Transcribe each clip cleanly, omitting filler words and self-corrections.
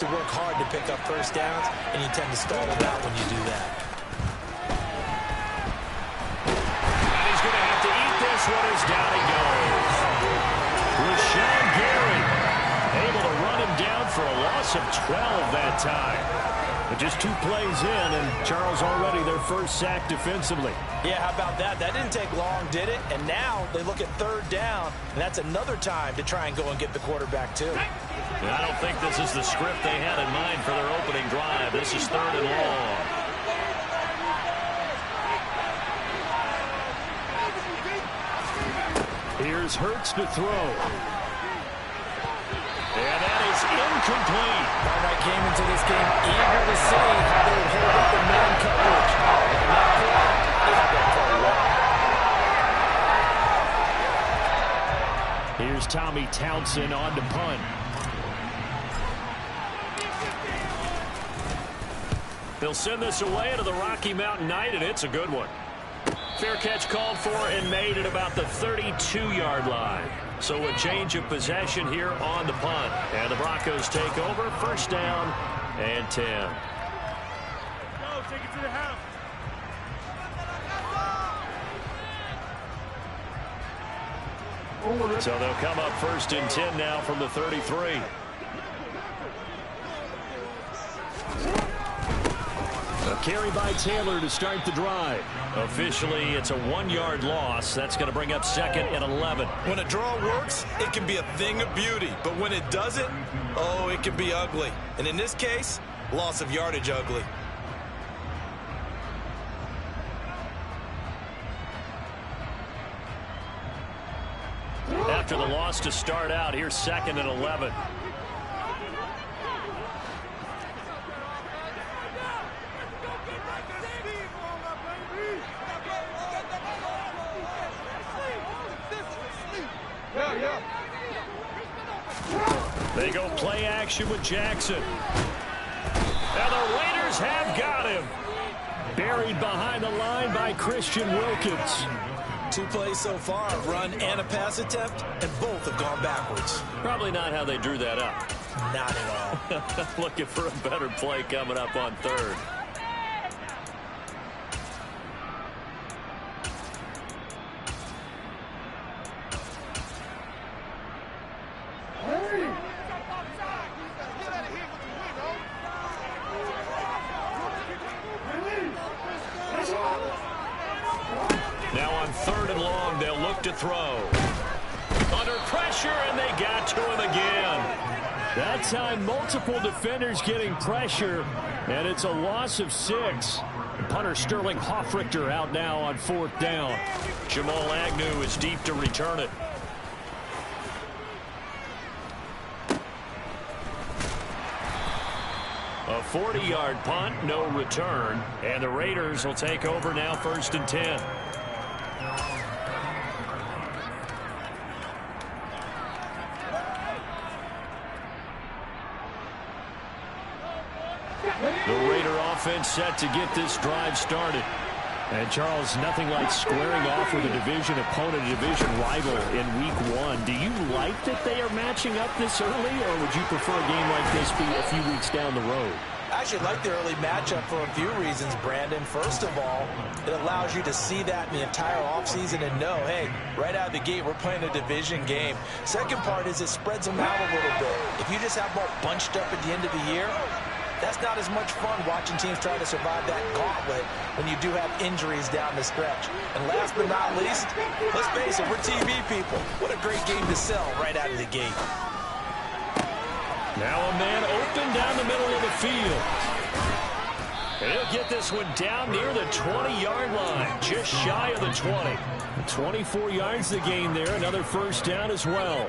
To work hard to pick up first downs, and you tend to stall them out when you do that. And he's going to have to eat this one as down he goes. Rashawn Gary able to run him down for a loss of 12 that time. But just 2 plays in, and Charles already their first sack defensively. Yeah, how about that? That didn't take long, did it? And now they look at third down, and that's another time to try and go and get the quarterback, too. And I don't think this is the script they had in mind for their opening drive. This is 3rd and long. Here's Hurts to throw. And that is incomplete. Cartwright came into this game eager to see how they would hold up in man coverage. And that play, they had that play well. Here's Tommy Townsend on to punt. They'll send this away to the Rocky Mountain Night, and it's a good one. Fair catch called for and made at about the 32-yard line. So a change of possession here on the punt. And the Broncos take over, 1st down and 10. Go, take it to the house. So they'll come up 1st and 10 now from the 33. A carry by Taylor to start the drive. Officially, it's a 1-yard loss. That's going to bring up 2nd and 11. When a draw works, it can be a thing of beauty. But when it doesn't, oh, it can be ugly. And in this case, loss of yardage ugly. After the loss to start out, here's 2nd and 11. They go play action with Jackson. And the Raiders have got him. Buried behind the line by Christian Wilkins. 2 plays so far, a run and a pass attempt, and both have gone backwards. Probably not how they drew that up. Not at all. Looking for a better play coming up on 3rd. Now on 3rd and long, they'll look to throw. Under pressure, and they got to him again. That time, multiple defenders getting pressure, and it's a loss of 6. Punter Sterling Hoffrichter out now on 4th down. Jamal Agnew is deep to return it. A 40-yard punt, no return, and the Raiders will take over now 1st and 10. The Raider offense set to get this drive started. And, Charles, nothing like squaring off with a division opponent, a division rival in Week 1. Do you like that they are matching up this early, or would you prefer a game like this be a few weeks down the road? I actually like the early matchup for a few reasons, Brandon. First of all, it allows you to see that in the entire offseason and know, hey, right out of the gate, we're playing a division game. Second part is it spreads them out a little bit. If you just have them all bunched up at the end of the year, that's not as much fun watching teams try to survive that gauntlet when you do have injuries down the stretch. And last but not least, let's face it, we're TV people. What a great game to sell right out of the gate. Now a man open down the middle of the field. And he'll get this one down near the 20-yard line, just shy of the 20. 24 yards the gain there, another 1st down as well.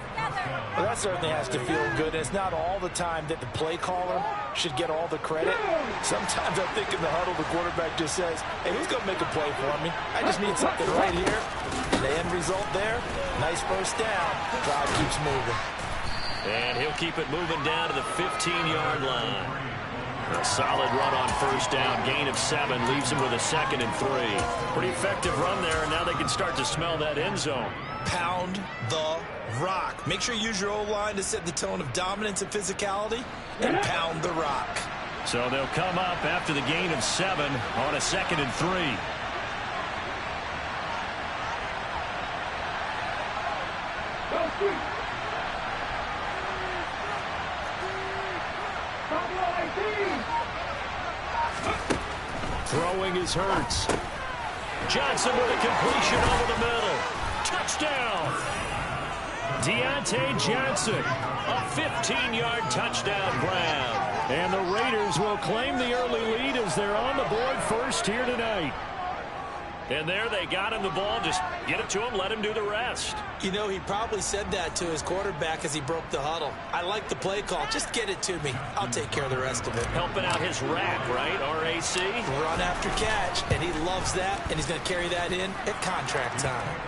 Well, that certainly has to feel good. It's not all the time that the play caller should get all the credit. Sometimes I think in the huddle, the quarterback just says, hey, who's going to make a play for me? I just need something right here. And the end result there, nice 1st down. Drive keeps moving. And he'll keep it moving down to the 15-yard line. A solid run on 1st down. Gain of 7 leaves him with a 2nd and 3. Pretty effective run there, and now they can start to smell that end zone. Pound the rock. Make sure you use your O-line to set the tone of dominance and physicality, and pound the rock. So they'll come up after the gain of 7 on a 2nd and 3. Throwing is Hurts. Johnson with a completion over the middle. Touchdown! Deontay Johnson, a 15-yard touchdown grab. And the Raiders will claim the early lead as they're on the board first here tonight. And there they got him the ball. Just get it to him, let him do the rest. You know, he probably said that to his quarterback as he broke the huddle. I like the play call. Just get it to me. I'll take care of the rest of it. Helping out his rack, right? RAC. Run after catch, and he loves that, and he's going to carry that in at contract time.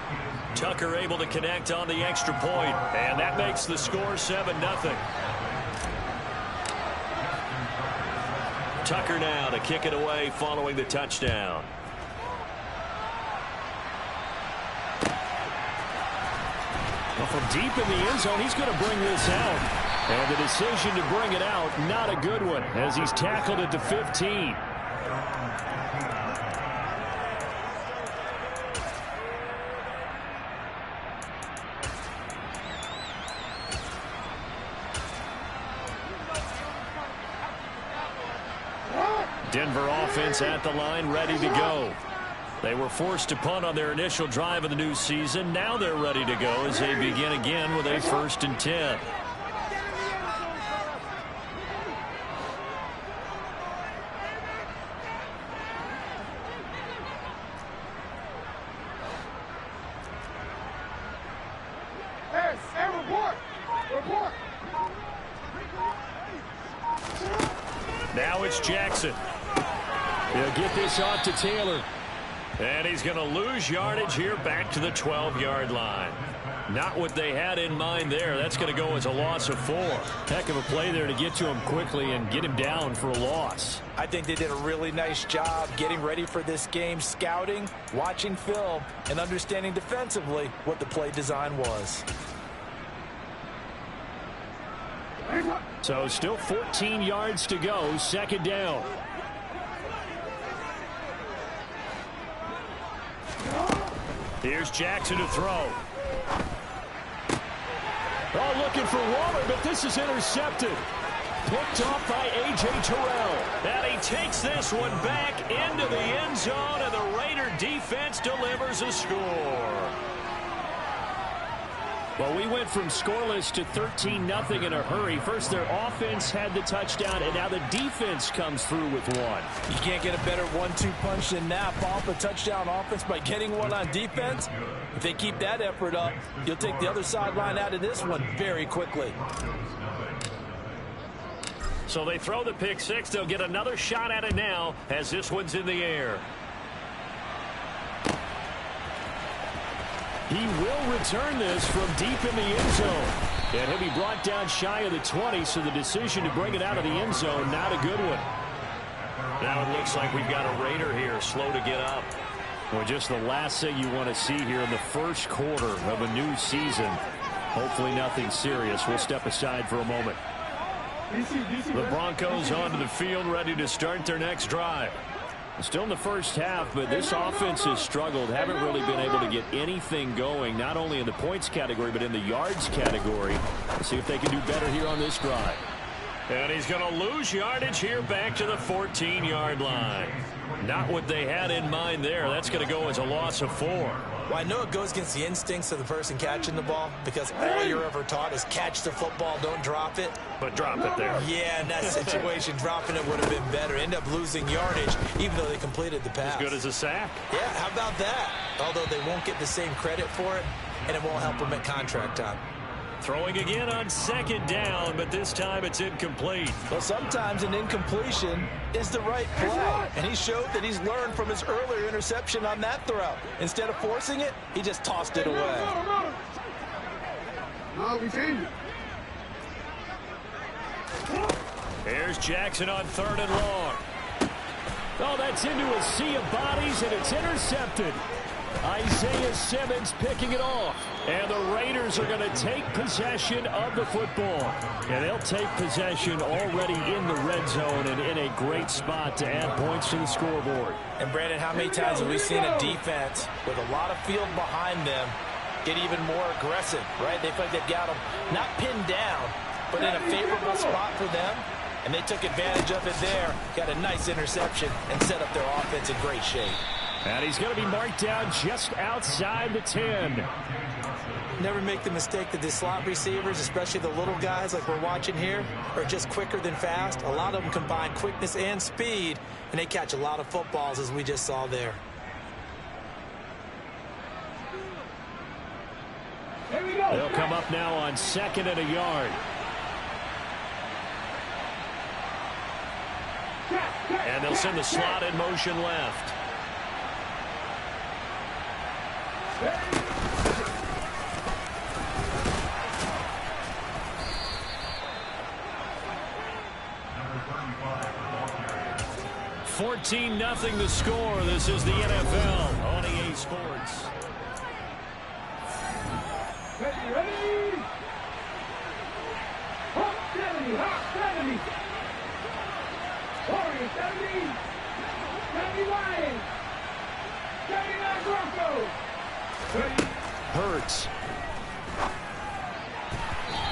Tucker able to connect on the extra point, and that makes the score 7-0. Tucker now to kick it away following the touchdown. Well, from deep in the end zone, he's going to bring this out. And the decision to bring it out, not a good one, as he's tackled at the 15. Denver offense at the line, ready to go. They were forced to punt on their initial drive of the new season. Now they're ready to go as they begin again with a 1st and 10. Now it's Jackson. He'll get this off to Taylor. And he's going to lose yardage here back to the 12-yard line. Not what they had in mind there. That's going to go as a loss of 4. Heck of a play there to get to him quickly and get him down for a loss. I think they did a really nice job getting ready for this game, scouting, watching film, and understanding defensively what the play design was. So still 14 yards to go, 2nd down. Here's Jackson to throw. Oh, looking for Waller, but this is intercepted. Picked off by A.J. Terrell. And he takes this one back into the end zone, and the Raider defense delivers a score. Well, we went from scoreless to 13-0 in a hurry. First, their offense had the touchdown, and now the defense comes through with one. You can't get a better 1-2 punch than nap off a touchdown offense by getting one on defense. If they keep that effort up, you'll take the other sideline out of this one very quickly. So they throw the pick 6. They'll get another shot at it now as this one's in the air. He will return this from deep in the end zone. And he'll be brought down shy of the 20, so the decision to bring it out of the end zone, not a good one. Now it looks like we've got a Raider here, slow to get up. Well, just the last thing you want to see here in the first quarter of a new season. Hopefully nothing serious. We'll step aside for a moment. The Broncos onto the field, ready to start their next drive. Still in the first half, but this offense has struggled. Haven't really been able to get anything going, not only in the points category, but in the yards category. Let's see if they can do better here on this drive. And he's going to lose yardage here back to the 14-yard line. Not what they had in mind there. That's going to go as a loss of 4. Well, I know it goes against the instincts of the person catching the ball because all you're ever taught is catch the football, don't drop it. But drop it there. Yeah, in that situation, dropping it would have been better. End up losing yardage, even though they completed the pass. As good as a sack. Yeah, how about that? Although they won't get the same credit for it, and it won't help them at contract time. Throwing again on 2nd down, but this time it's incomplete. Well, sometimes an incompletion is the right play, and he showed that he's learned from his earlier interception on that throw. Instead of forcing it, he just tossed it away. Here's Jackson on 3rd and long. Oh, that's into a sea of bodies, and it's intercepted. Isaiah Simmons picking it off. And the Raiders are going to take possession of the football. And they'll take possession already in the red zone and in a great spot to add points to the scoreboard. And Brandon, how many times have we seen a defense with a lot of field behind them get even more aggressive, right? They feel like they've got them not pinned down, but in a favorable spot for them. And they took advantage of it there. Got a nice interception and set up their offense in great shape. And he's going to be marked down just outside the 10. Never make the mistake that the slot receivers, especially the little guys like we're watching here, are just quicker than fast. A lot of them combine quickness and speed, and they catch a lot of footballs, as we just saw there. They'll come up now on 2nd and a yard. And they'll send the slot in motion left. $14-0 the score. This is the NFL on EA Sports. Ready. Hawk 70, Hawk 70. Warrior 70. 70 Lions. 79 Broncos. Ready. Hurts.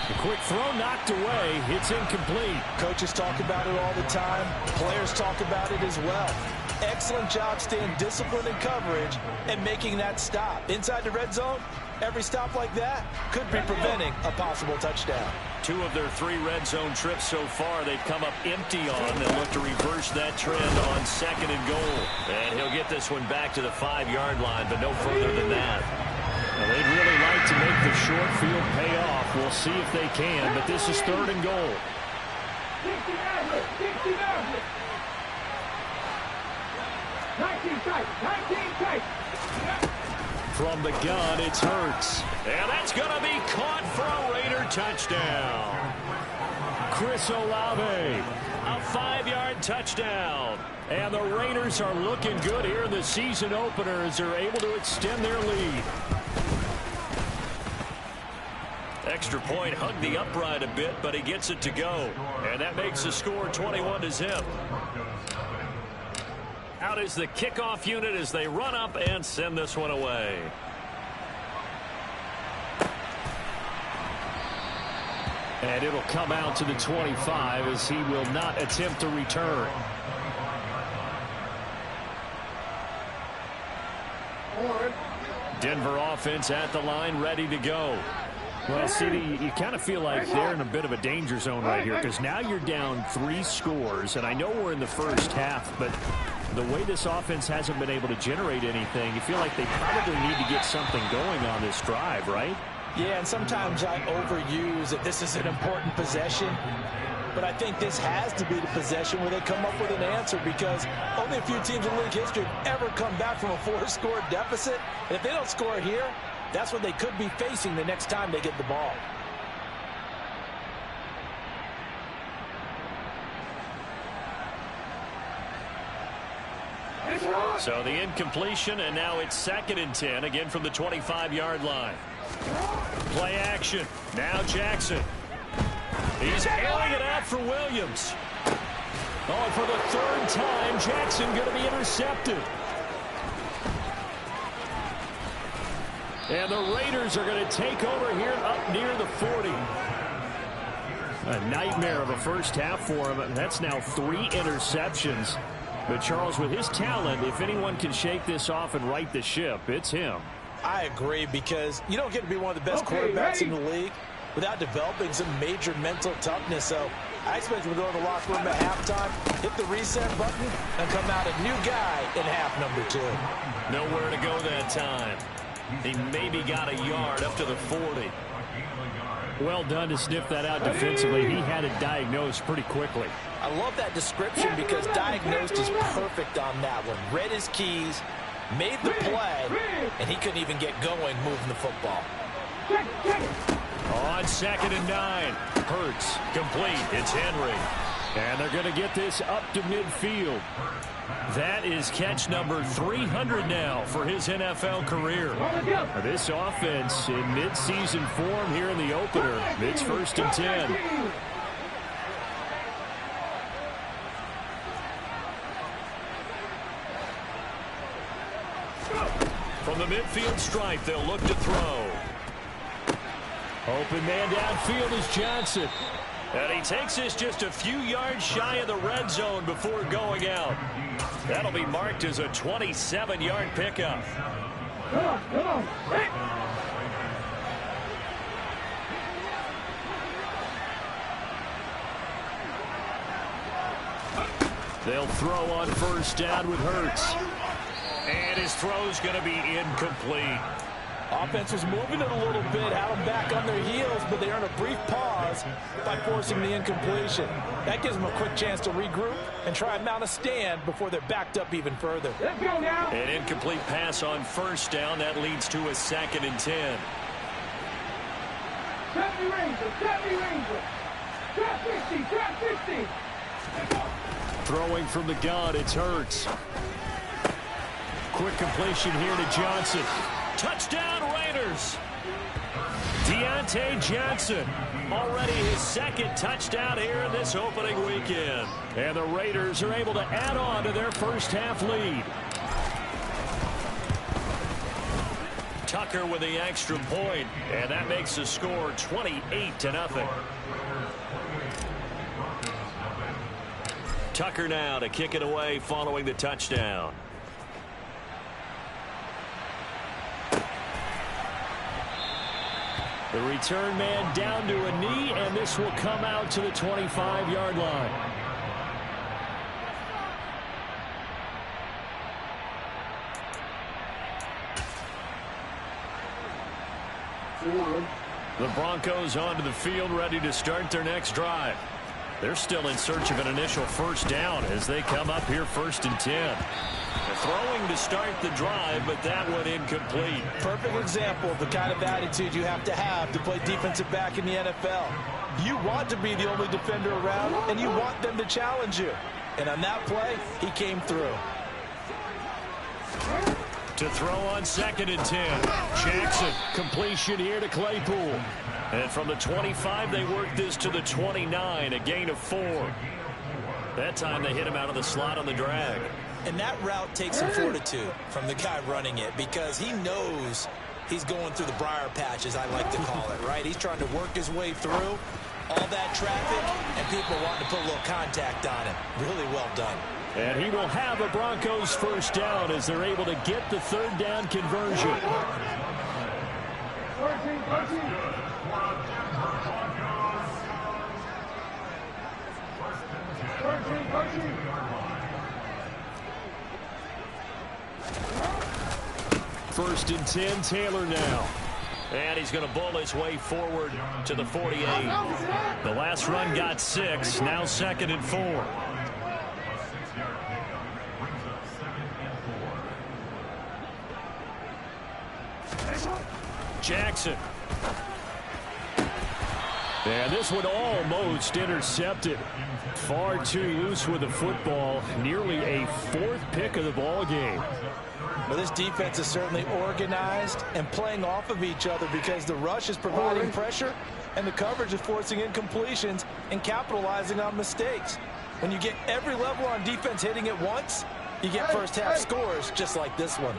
A quick throw knocked away. It's incomplete. Coaches talk about it all the time. Players talk about it as well. Excellent job staying disciplined in coverage and making that stop. Inside the red zone, every stop like that could be preventing a possible touchdown. 2 of their 3 red zone trips so far they've come up empty on. They'll look to reverse that trend on 2nd and goal. And he'll get this one back to the 5-yard line, but no further than that. Well, they'd really like to make the short field pay off. We'll see if they can, but this is 3rd and goal. 60 19 tight. From the gun, it's Hurts. And that's going to be caught for a Raider touchdown. Chris Olave, a 5-yard touchdown. And the Raiders are looking good here in the season opener as they're able to extend their lead. Extra point hugged the upright a bit, but he gets it to go. And that makes the score 21-0. Out is the kickoff unit as they run up and send this one away. And it'll come out to the 25 as he will not attempt to return. Denver offense at the line, ready to go. Well, CD, you kind of feel like they're in a bit of a danger zone right here because now you're down 3 scores, and I know we're in the first half, but the way this offense hasn't been able to generate anything, you feel like they probably need to get something going on this drive, right? Yeah, and sometimes I overuse that this is an important possession, but I think this has to be the possession where they come up with an answer because only a few teams in league history have ever come back from a 4-score deficit, and if they don't score here, that's what they could be facing the next time they get the ball. So the incompletion, and now it's 2nd and 10, again from the 25-yard line. Play action. Now Jackson. He's ailing it out for Williams. Oh, and for the 3rd time, Jackson going to be intercepted. And the Raiders are going to take over here up near the 40. A nightmare of a first half for him. And that's now 3 interceptions. But Charles, with his talent, if anyone can shake this off and right the ship, it's him. I agree because you don't get to be one of the best quarterbacks in the league without developing some major mental toughness. So I expect him to go to the locker room at halftime, hit the reset button, and come out a new guy in half number 2. Nowhere to go that time. He maybe got a yard up to the 40. Well done to sniff that out defensively. He had it diagnosed pretty quickly. I love that description because diagnosed is perfect on that one. Read his keys, made the play, and he couldn't even get going moving the football. On 2nd and 9. Hurts complete. It's Henry. And they're going to get this up to midfield. That is catch number 300 now for his NFL career. This offense in midseason form here in the opener. It's 1st and 10. From the midfield stripe, they'll look to throw. Open man downfield is Johnson. And he takes this just a few yards shy of the red zone before going out. That'll be marked as a 27-yard pickup. Come on. They'll throw on 1st down with Hurts. And his throw's going to be incomplete. Offense was moving it a little bit, had them back on their heels, but they earned a brief pause by forcing the incompletion. That gives them a quick chance to regroup and try and mount a stand before they're backed up even further. Let's go now. An incomplete pass on 1st down. That leads to a 2nd and 10. 70 Ranger. Drop 50. Throwing from the gun, it's Hurts. Quick completion here to Johnson. Touchdown, Raiders. Deontay Johnson, already his 2nd touchdown here in this opening weekend. And the Raiders are able to add on to their 1st half lead. Tucker with the extra point, and that makes the score 28-0. Tucker now to kick it away following the touchdown. The return man down to a knee, and this will come out to the 25-yard line. The Broncos onto the field, ready to start their next drive. They're still in search of an initial 1st down as they come up here 1st and 10. Throwing to start the drive, but that one incomplete. Perfect example of the kind of attitude you have to play defensive back in the NFL. You want to be the only defender around, and you want them to challenge you. And on that play, he came through. To throw on 2nd and 10. Jackson, completion here to Claypool. And from the 25, they work this to the 29, a gain of 4. That time they hit him out of the slot on the drag. And that route takes some fortitude from the guy running it because he knows he's going through the briar patch, as I like to call it, right? He's trying to work his way through all that traffic and people wanting to put a little contact on him. Really well done. And he will have a Broncos 1st down as they're able to get the 3rd down conversion. 1st and 10, Taylor now. And he's going to bull his way forward to the 48. The last run got 6, now 2nd and 4. Jackson. And this one almost intercepted. Far too loose with the football. Nearly a 4th pick of the ball game. Well, this defense is certainly organized and playing off of each other because the rush is providing pressure and the coverage is forcing incompletions and capitalizing on mistakes. When you get every level on defense hitting at once, you get 1st half scores just like this one.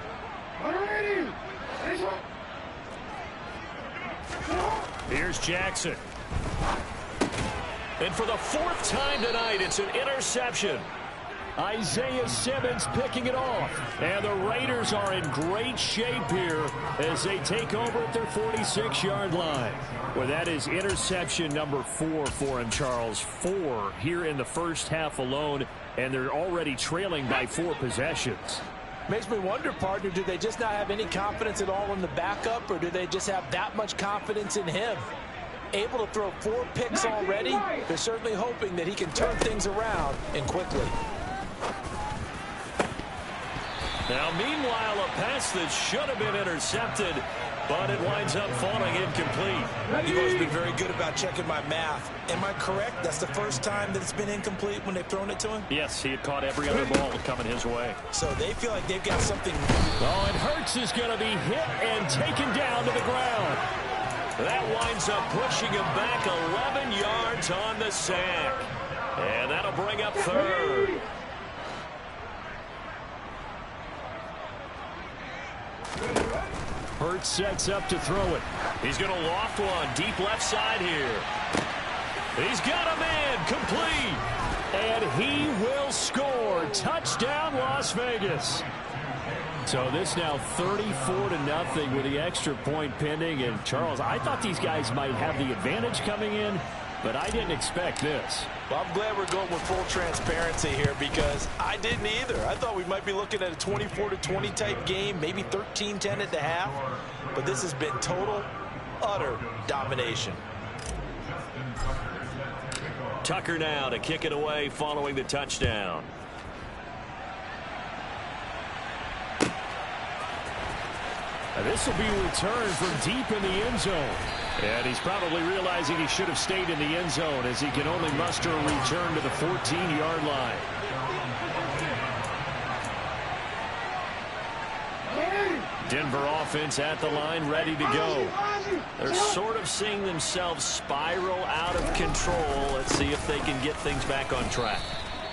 Here's Jackson. And for the 4th time tonight, it's an interception. Isaiah Simmons picking it off. And the Raiders are in great shape here as they take over at their 46-yard line. Well, that is interception number 4 for him, Charles. 4 here in the 1st half alone, and they're already trailing by 4 possessions. Makes me wonder, partner, do they just not have any confidence at all in the backup, or do they just have that much confidence in him? Able to throw 4 picks already, they're certainly hoping that he can turn things around and quickly. Now, meanwhile, a pass that should have been intercepted, but it winds up falling incomplete. You've always been very good about checking my math. Am I correct? That's the first time that it's been incomplete when they've thrown it to him? Yes, he had caught every other ball coming his way. So they feel like they've got something. Oh, and Hurts is going to be hit and taken down to the ground. That winds up pushing him back 11 yards on the sack. And that'll bring up third. Hurts sets up to throw it. He's going to loft one deep left side here. He's got a man complete. And he will score. Touchdown, Las Vegas. So this now 34-0 with the extra point pending. And Charles, I thought these guys might have the advantage coming in, but I didn't expect this. Well, I'm glad we're going with full transparency here because I didn't either. I thought we might be looking at a 24-20 type game, maybe 13-10 at the half. But this has been total, utter domination. Tucker now to kick it away following the touchdown. This will be returned from deep in the end zone. And he's probably realizing he should have stayed in the end zone as he can only muster a return to the 14-yard line. Denver offense at the line, ready to go. They're sort of seeing themselves spiral out of control. Let's see if they can get things back on track.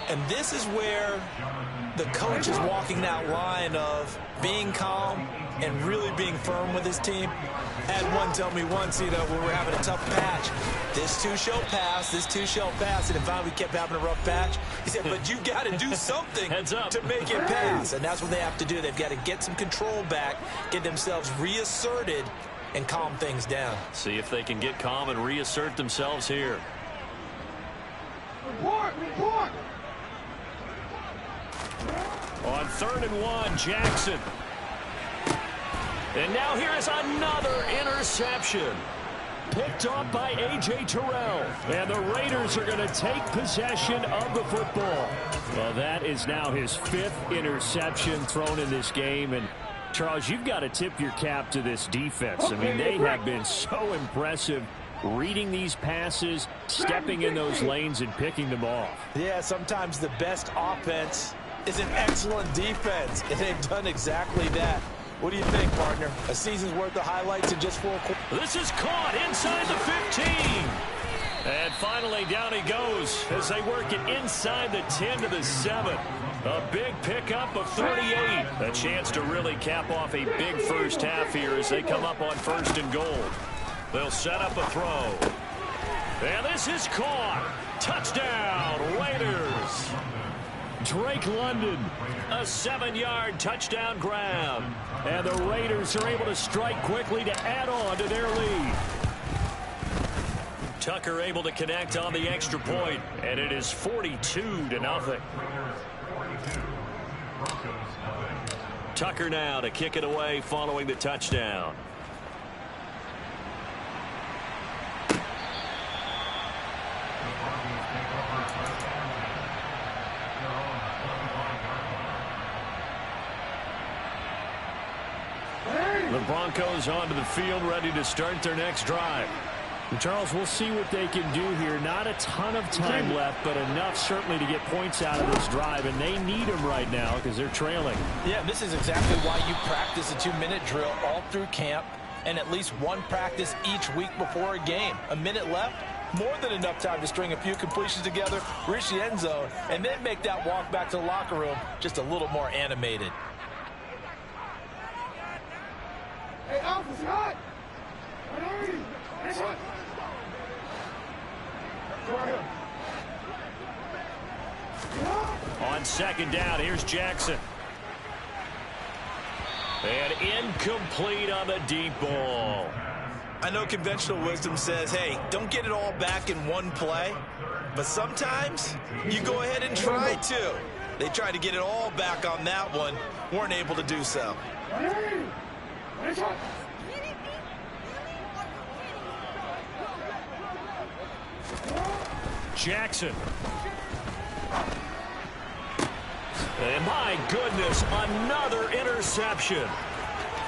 And this is where the coach is walking that line of being calm and really being firm with his team. I had one tell me once, when we're having a tough patch, this too shall pass, this too shall pass. And if we kept having a rough patch, he said, but you got to do something to make it pass. And that's what they have to do. They've got to get some control back, get themselves reasserted, and calm things down. See if they can get calm and reassert themselves here. Report! On 3rd and 1, Jackson. And now here is another interception. Picked off by A.J. Terrell. And the Raiders are going to take possession of the football. Well, that is now his 5th interception thrown in this game. And, Charles, you've got to tip your cap to this defense. I mean, they have been so impressive reading these passes, stepping in those lanes, and picking them off. Yeah, sometimes the best offense is an excellent defense, and they've done exactly that. What do you think, partner? A season's worth of highlights in just 4 quarters. This is caught inside the 15. And finally, down he goes as they work it inside the 10 to the 7. A big pickup of 38. A chance to really cap off a big first half here as they come up on 1st and goal. They'll set up a throw. And this is caught. Touchdown, Raiders. Drake London, a 7-yard touchdown grab. And the Raiders are able to strike quickly to add on to their lead. Tucker able to connect on the extra point, and it is 42-0. Tucker now to kick it away following the touchdown. The Broncos onto the field, ready to start their next drive. And Charles, we'll see what they can do here. Not a ton of time left, but enough certainly to get points out of this drive, and they need them right now because they're trailing. Yeah, this is exactly why you practice a 2-minute drill all through camp and at least one practice each week before a game. A minute left, more than enough time to string a few completions together, reach the end zone, and then make that walk back to the locker room just a little more animated. Hey, Alpha's hot! On 2nd down, here's Jackson. And incomplete on the deep ball. I know conventional wisdom says, hey, don't get it all back in one play. But sometimes you go ahead and try to. They tried to get it all back on that one. Weren't able to do so. Jackson. And my goodness, another interception.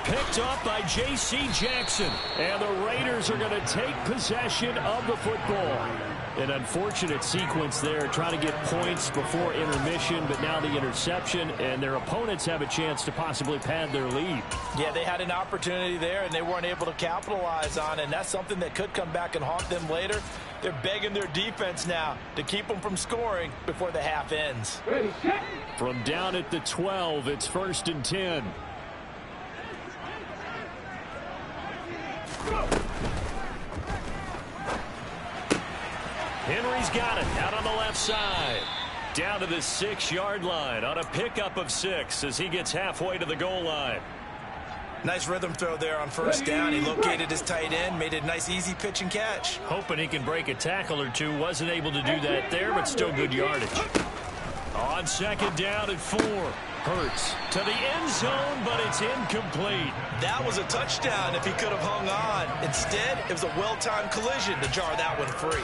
Picked off by J.C. Jackson. And the Raiders are going to take possession of the football. An unfortunate sequence there, trying to get points before intermission, but now the interception, and their opponents have a chance to possibly pad their lead. Yeah, they had an opportunity there, and they weren't able to capitalize on it, and that's something that could come back and haunt them later. They're begging their defense now to keep them from scoring before the half ends. From down at the 12, it's 1st and 10. Henry's got it out on the left side. Down to the 6-yard line on a pickup of 6 as he gets halfway to the goal line. Nice rhythm throw there on 1st down. He located his tight end, made it a nice easy pitch and catch. Hoping he can break a tackle or two. Wasn't able to do that there, but still good yardage. On 2nd down at 4. Hurts to the end zone, but it's incomplete. That was a touchdown if he could have hung on. Instead, it was a well-timed collision to jar that one free.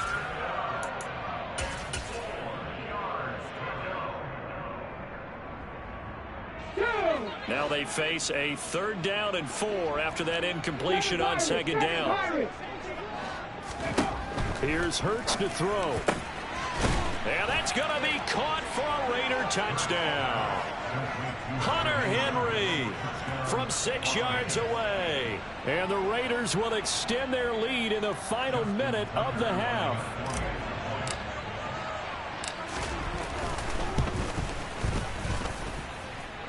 Now they face a 3rd down and 4 after that incompletion on 2nd down. Here's Hurts to throw. And that's going to be caught for a Raider touchdown. Hunter Henry from 6 yards away. And the Raiders will extend their lead in the final minute of the half.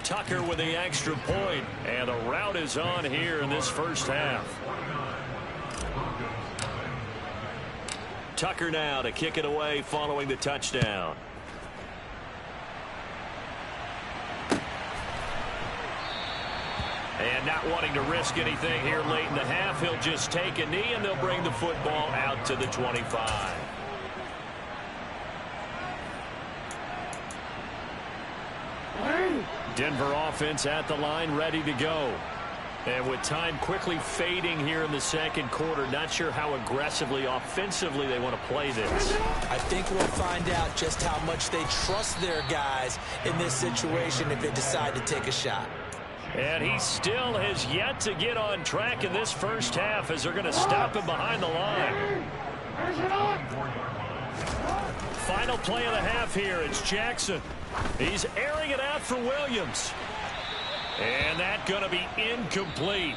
Tucker with the extra point, and the route is on here in this 1st half. Tucker now to kick it away following the touchdown. And not wanting to risk anything here late in the half, he'll just take a knee, and they'll bring the football out to the 25. Denver offense at the line, ready to go. And with time quickly fading here in the 2nd quarter, not sure how aggressively, offensively they want to play this. I think we'll find out just how much they trust their guys in this situation if they decide to take a shot. And he still has yet to get on track in this 1st half as they're going to stop him behind the line. Final play of the half here. It's Jackson. He's airing it out for Williams. And that's going to be incomplete.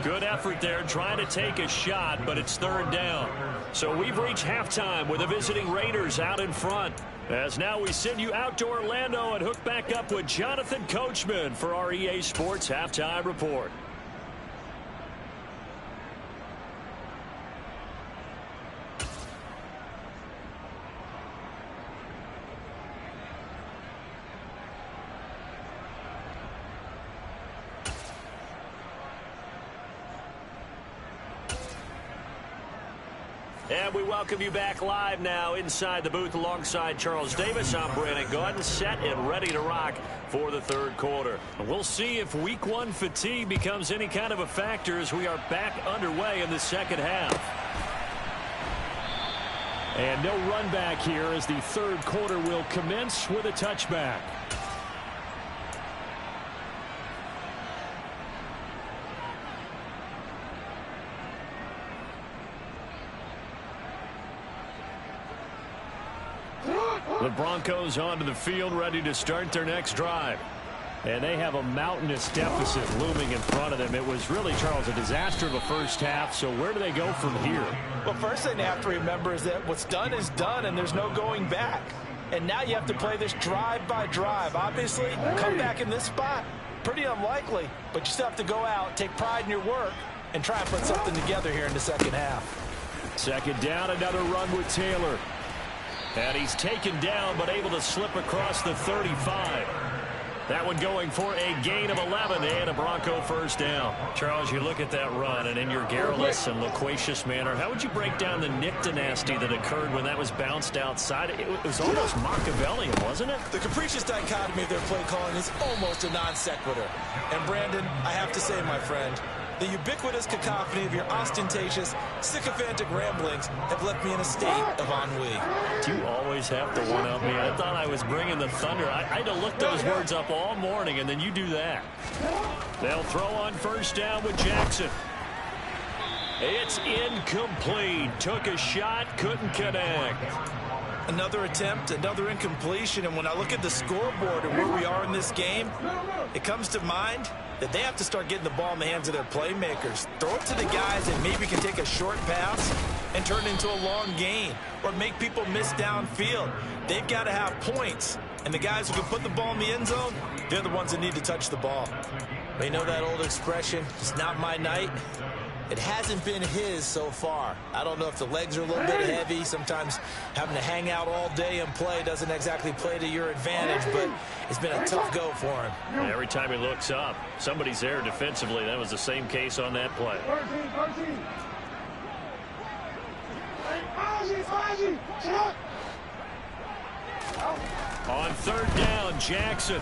Good effort there trying to take a shot, but it's 3rd down. So we've reached halftime with the visiting Raiders out in front. As now we send you out to Orlando and hook back up with Jonathan Coachman for our EA Sports Halftime Report. And we welcome you back live now inside the booth alongside Charles Davis. I'm Brandon Gaudin, set and ready to rock for the 3rd quarter. And we'll see if Week 1 fatigue becomes any kind of a factor as we are back underway in the 2nd half. And no run back here as the 3rd quarter will commence with a touchback. The Broncos onto the field, ready to start their next drive. And they have a mountainous deficit looming in front of them. It was really, Charles, a disaster of a 1st half. So where do they go from here? Well, first thing they have to remember is that what's done is done, and there's no going back. And now you have to play this drive by drive. Obviously, come back in this spot, pretty unlikely. But you still have to go out, take pride in your work, and try and put something together here in the 2nd half. 2nd down, another run with Taylor. And he's taken down, but able to slip across the 35. That one going for a gain of 11 and a Bronco 1st down. Charles, you look at that run, and in your garrulous and loquacious manner, how would you break down the Nick dynasty that occurred when that was bounced outside? It was almost Machiavellian, wasn't it? The capricious dichotomy of their play calling is almost a non sequitur. And Brandon, I have to say, my friend, The ubiquitous cacophony of your ostentatious, sycophantic ramblings have left me in a state of ennui. Do you always have to one-up me? I thought I was bringing the thunder. I had to look those words up all morning, and then you do that. They'll throw on first down with Jackson. It's incomplete. Took a shot, couldn't connect. Another attempt, another incompletion, and when I look at the scoreboard and where we are in this game, it comes to mind that they have to start getting the ball in the hands of their playmakers. Throw it to the guys that maybe can take a short pass and turn it into a long gain or make people miss downfield. They've got to have points, and the guys who can put the ball in the end zone, they're the ones that need to touch the ball. You know that old expression, it's not my night? It hasn't been his so far. I don't know if the legs are a little bit heavy. Sometimes having to hang out all day and play doesn't exactly play to your advantage, but it's been a tough go for him. And every time he looks up, somebody's there defensively. That was the same case on that play. On third down, Jackson.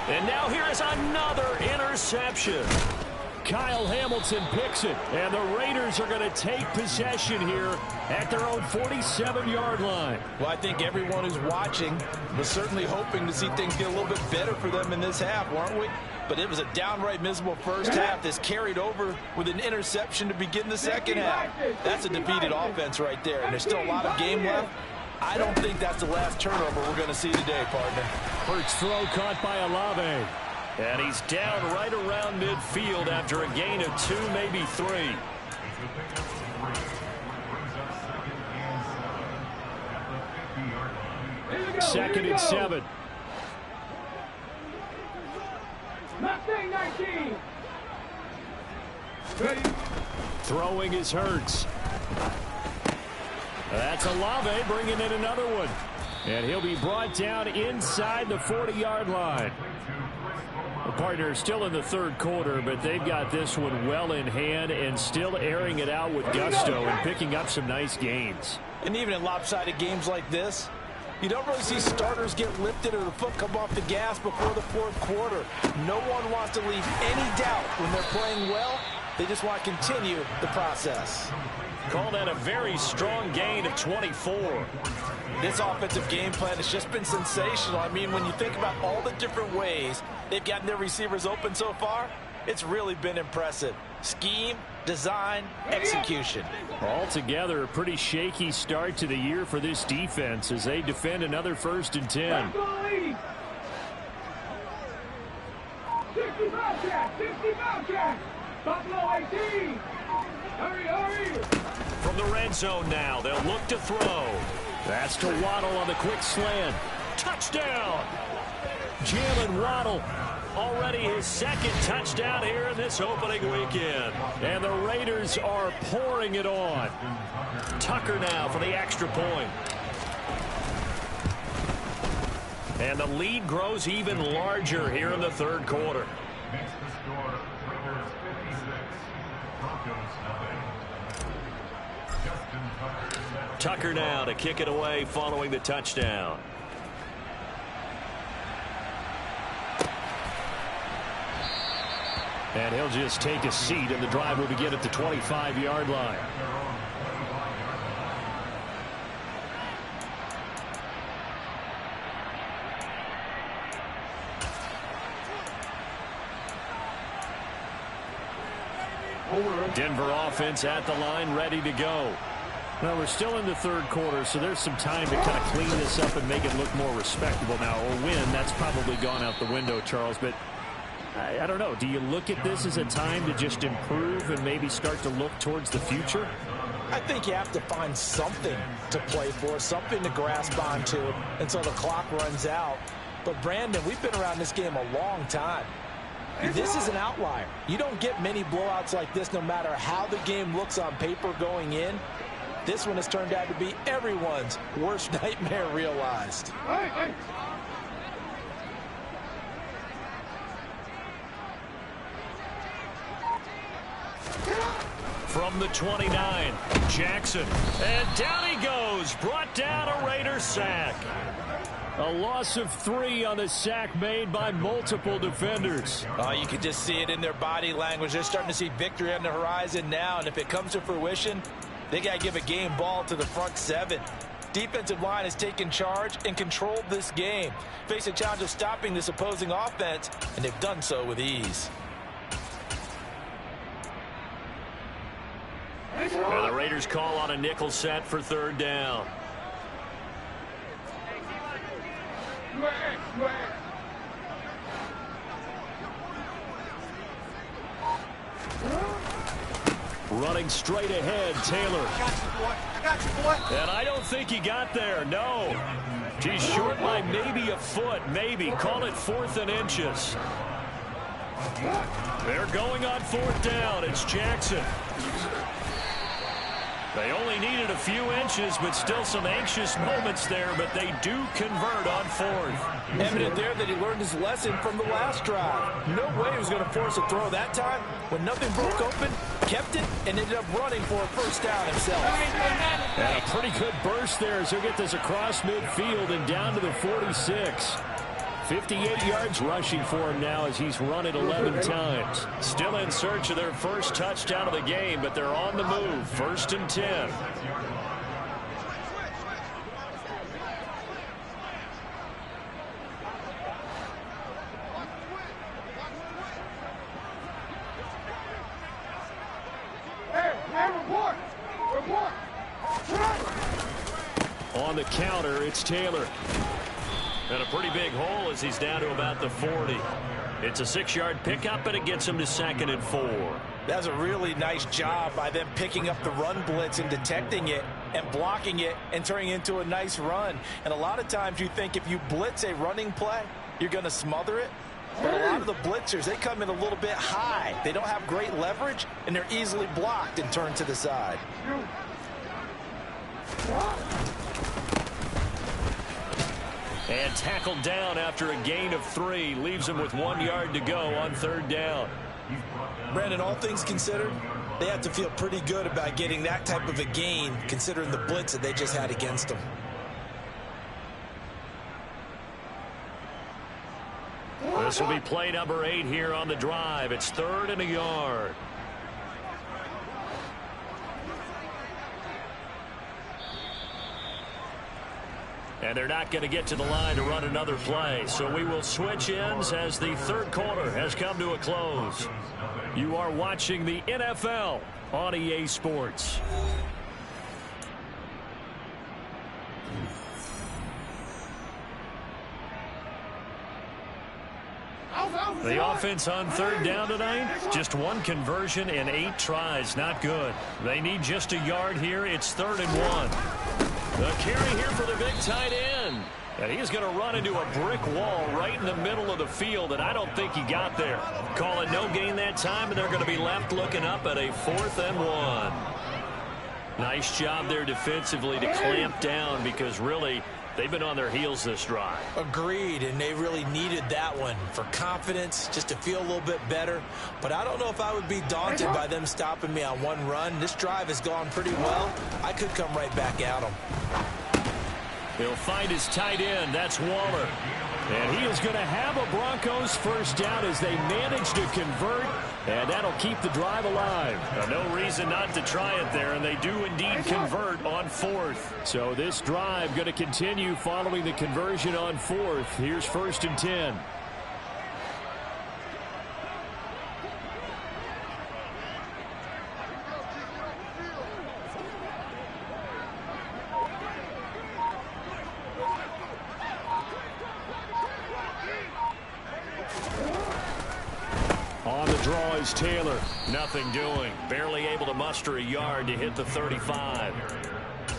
And now here is another interception. Kyle Hamilton picks it, and the Raiders are going to take possession here at their own 47-yard line. Well, I think everyone who's watching was certainly hoping to see things get a little bit better for them in this half, weren't we? But it was a downright miserable first half that's carried over with an interception to begin the second half. That's a defeated offense right there, and there's still a lot of game left. I don't think that's the last turnover we're going to see today, partner. First throw caught by Olave. And he's down right around midfield after a gain of 2, maybe 3. Second and 7. Throwing is Hurts. That's Olave bringing in another one. And he'll be brought down inside the 40-yard line. The partner still in the third quarter, but they've got this one well in hand and still airing it out with gusto and picking up some nice gains. And even in lopsided games like this, you don't really see starters get lifted or the foot come off the gas before the fourth quarter. No one wants to leave any doubt when they're playing well. They just want to continue the process. Call that a very strong gain of 24. This offensive game plan has just been sensational. I mean, when you think about all the different ways they've gotten their receivers open so far, it's really been impressive. Scheme, design, execution. Altogether, a pretty shaky start to the year for this defense as they defend another 1st and 10. 65 Jack. Buffalo 18. Hurry. From the red zone now, they'll look to throw. That's to Waddle on the quick slant. Touchdown! Jalen Waddle, already his second touchdown here in this opening weekend. And the Raiders are pouring it on. Tucker now for the extra point. And the lead grows even larger here in the third quarter. Tucker now to kick it away following the touchdown. And he'll just take a seat, and the drive will begin at the 25-yard line. Denver offense at the line, ready to go. Well, we're still in the third quarter, so there's some time to kind of clean this up and make it look more respectable now. Or win, that's probably gone out the window, Charles. But I don't know. Do you look at this as a time to just improve and maybe start to look towards the future? I think you have to find something to play for, something to grasp onto until the clock runs out. But, Brandon, we've been around this game a long time. This is an outlier. You don't get many blowouts like this no matter how the game looks on paper going in. This one has turned out to be everyone's worst nightmare realized. from the 29. Jackson. And down he goes. Brought down a Raider sack. A loss of 3 on the sack made by multiple defenders. You can just see it in their body language. They're starting to see victory on the horizon now, and if it comes to fruition, they got to give a game ball to the front 7. Defensive line has taken charge and controlled this game. Face a challenge of stopping this opposing offense, and they've done so with ease. And the Raiders call on a nickel set for 3rd down. Running straight ahead, Taylor. I got you, boy. And I don't think he got there, no. He's short by maybe a foot, maybe. Call it 4th and inches. They're going on 4th down. It's Jackson. They only needed a few inches, but still some anxious moments there, but they do convert on 4th. Evident there that he learned his lesson from the last drive. No way he was going to force a throw that time. When nothing broke open, kept it, and ended up running for a 1st down himself. And a pretty good burst there as he'll get this across midfield and down to the 46. 58 yards rushing for him now as he's run it 11 times. Still in search of their first touchdown of the game, but they're on the move. 1st and 10. On the counter, it's Taylor. And a pretty big hole as he's down to about the 40. It's a 6-yard pickup, and it gets him to 2nd and 4. That's a really nice job by them picking up the run blitz and detecting it and blocking it and turning it into a nice run. And a lot of times you think if you blitz a running play, you're going to smother it. But a lot of the blitzers, they come in a little bit high. They don't have great leverage, and they're easily blocked and turned to the side. And tackled down after a gain of 3. Leaves him with 1 yard to go on 3rd down. Brandon, all things considered, they have to feel pretty good about getting that type of a gain, considering the blitz that they just had against them. This will be play number 8 here on the drive. It's 3rd and a yard. And they're not going to get to the line to run another play. So we will switch ends as the 3rd quarter has come to a close. You are watching the NFL on EA Sports. The offense on 3rd down tonight, just 1 conversion in 8 tries. Not good. They need just a yard here. It's 3rd and 1. The carry here for the big tight end. And he's going to run into a brick wall right in the middle of the field, and I don't think he got there. Call it no gain that time, and they're going to be left looking up at a 4th and 1. Nice job there defensively to clamp down because really they've been on their heels this drive. Agreed, and they really needed that one for confidence, just to feel a little bit better. But I don't know if I would be daunted by them stopping me on 1 run. This drive has gone pretty well. I could come right back at them. He'll find his tight end. That's Waller. And he is going to have a Broncos 1st down as they manage to convert, and that'll keep the drive alive. No reason not to try it there, and they do indeed convert on 4th. So this drive going to continue following the conversion on 4th. Here's 1st and 10. On the draw is Taylor. Nothing doing. Barely able to muster a yard to hit the 35.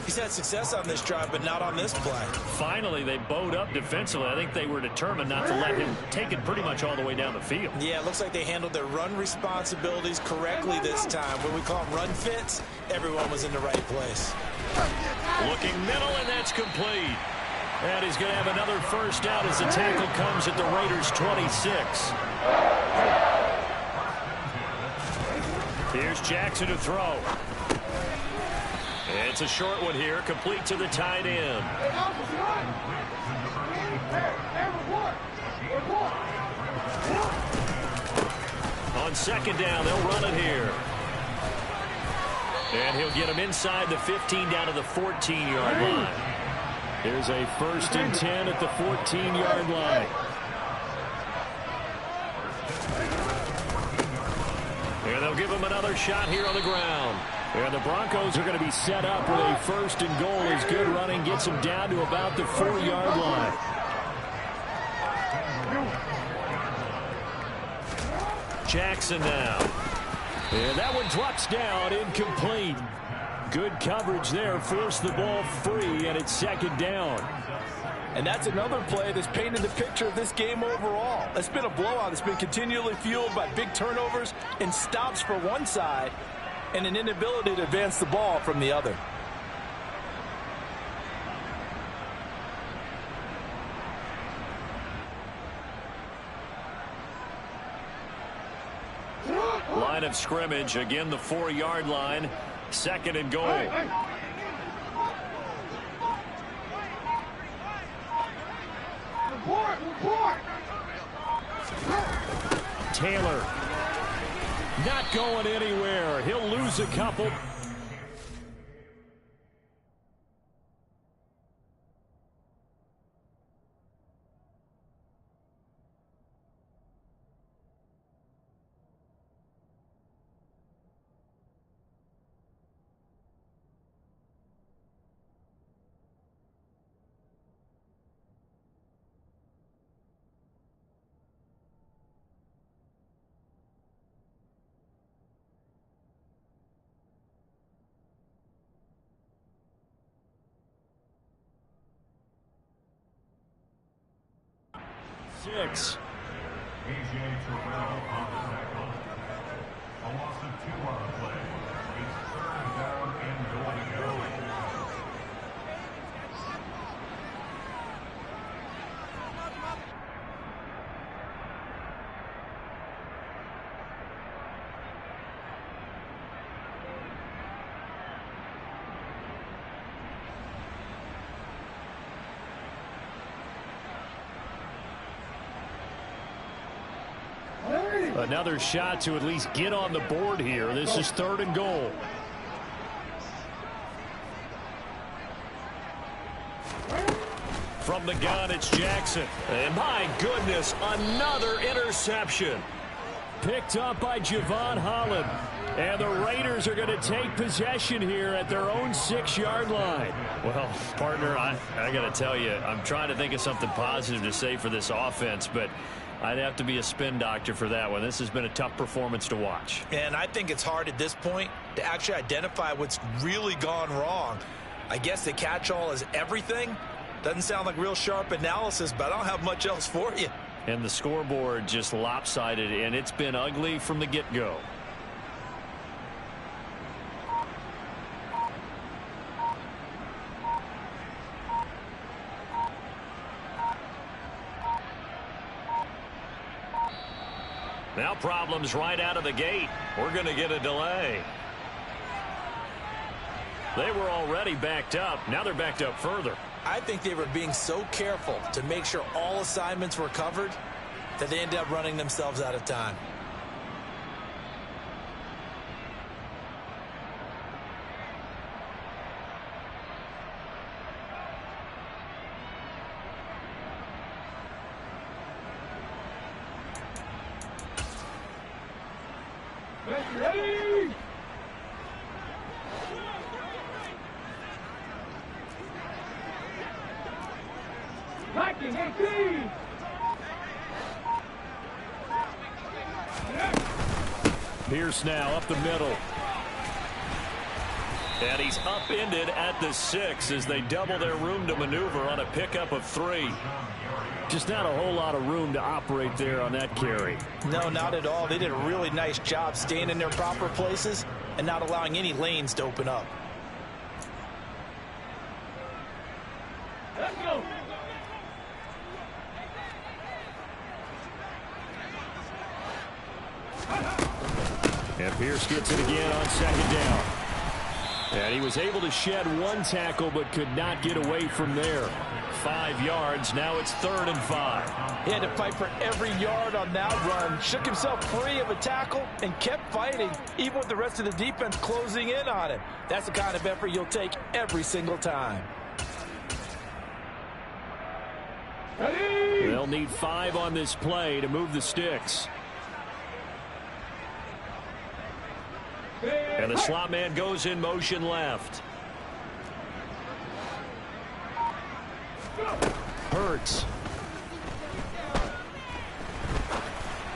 He's had success on this drive, but not on this play. Finally, they bowed up defensively. I think they were determined not to let him take it pretty much all the way down the field. Yeah, it looks like they handled their run responsibilities correctly this time. When we call them run fits, everyone was in the right place. Looking middle, and that's complete. And he's going to have another 1st down as the tackle comes at the Raiders' 26. Here's Jackson to throw. It's a short one here, complete to the tight end. On second down, they'll run it here. And he'll get him inside the 15 down to the 14-yard line. Here's a 1st and 10 at the 14-yard line. And they'll give him another shot here on the ground. And the Broncos are going to be set up with a 1st and goal as good running gets them down to about the 4-yard line. Jackson now. And that one drops down, incomplete. Good coverage there, forced the ball free, and it's 2nd down. And that's another play that's painted the picture of this game overall. It's been a blowout. It's been continually fueled by big turnovers and stops for one side and an inability to advance the ball from the other. Line of scrimmage, again the 4-yard line, 2nd and goal. Taylor not going anywhere. He'll lose a couple. Six. A loss of 2 on the play. It's 3rd down and goal to go. Another shot to at least get on the board here. This is 3rd and goal. From the gun, it's Jackson. And my goodness, another interception. Picked up by Javon Holland. And the Raiders are going to take possession here at their own 6-yard line. Well, partner, I got to tell you, I'm trying to think of something positive to say for this offense, but I'd have to be a spin doctor for that one. This has been a tough performance to watch. And I think it's hard at this point to actually identify what's really gone wrong. I guess the catch-all is everything. Doesn't sound like real sharp analysis, but I don't have much else for you. And the scoreboard just lopsided, and it's been ugly from the get-go. Now problems right out of the gate. We're going to get a delay. They were already backed up. Now they're backed up further. I think they were being so careful to make sure all assignments were covered that they ended up running themselves out of time. Ready? Liking 18. Pierce now up the middle. And he's upended at the 6 as they double their room to maneuver on a pickup of 3. Just not a whole lot of room to operate there on that carry. No, not at all. They did a really nice job staying in their proper places and not allowing any lanes to open up. Let's go. And Pierce gets it again on second down. And he was able to shed one tackle but could not get away from there. 5 yards. Now it's 3rd and 5. He had to fight for every yard on that run. Shook himself free of a tackle and kept fighting, even with the rest of the defense closing in on him. That's the kind of effort you'll take every single time. They'll need 5 on this play to move the sticks. And the slot man goes in motion left. Hurts.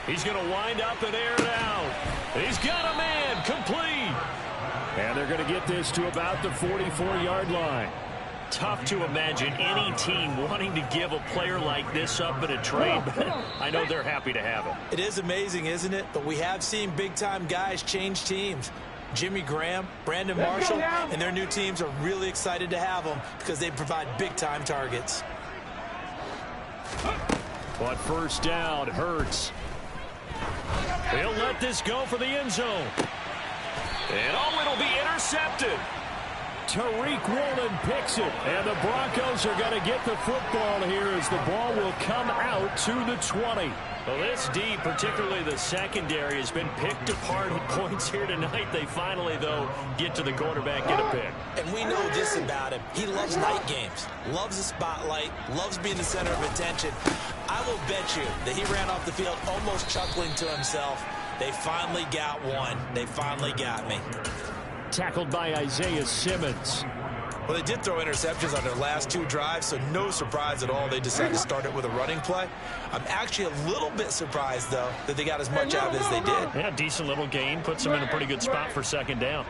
He's going to wind up and air it out. He's got a man complete. And they're going to get this to about the 44-yard line. Tough to imagine any team wanting to give a player like this up in a trade, but I know they're happy to have him. It is amazing, isn't it? But we have seen big-time guys change teams. Jimmy Graham, Brandon Marshall, and their new teams are really excited to have them because they provide big-time targets. But first down, Hurts. He'll let this go for the end zone. And it'll be intercepted. Tariq Woolen picks it, and the Broncos are going to get the football here as the ball will come out to the 20. Well, this D, particularly the secondary, has been picked apart at points here tonight. They finally, though, get to the quarterback, get a pick. And we know this about him. He loves night games, loves the spotlight, loves being the center of attention. I will bet you that he ran off the field almost chuckling to himself. They finally got one. They finally got me. Tackled by Isaiah Simmons. Well, they did throw interceptions on their last 2 drives, so no surprise at all they decided to start it with a running play. I'm actually a little bit surprised, though, that they got as much out of it as they did. Yeah, decent little gain. Puts them in a pretty good spot for second down.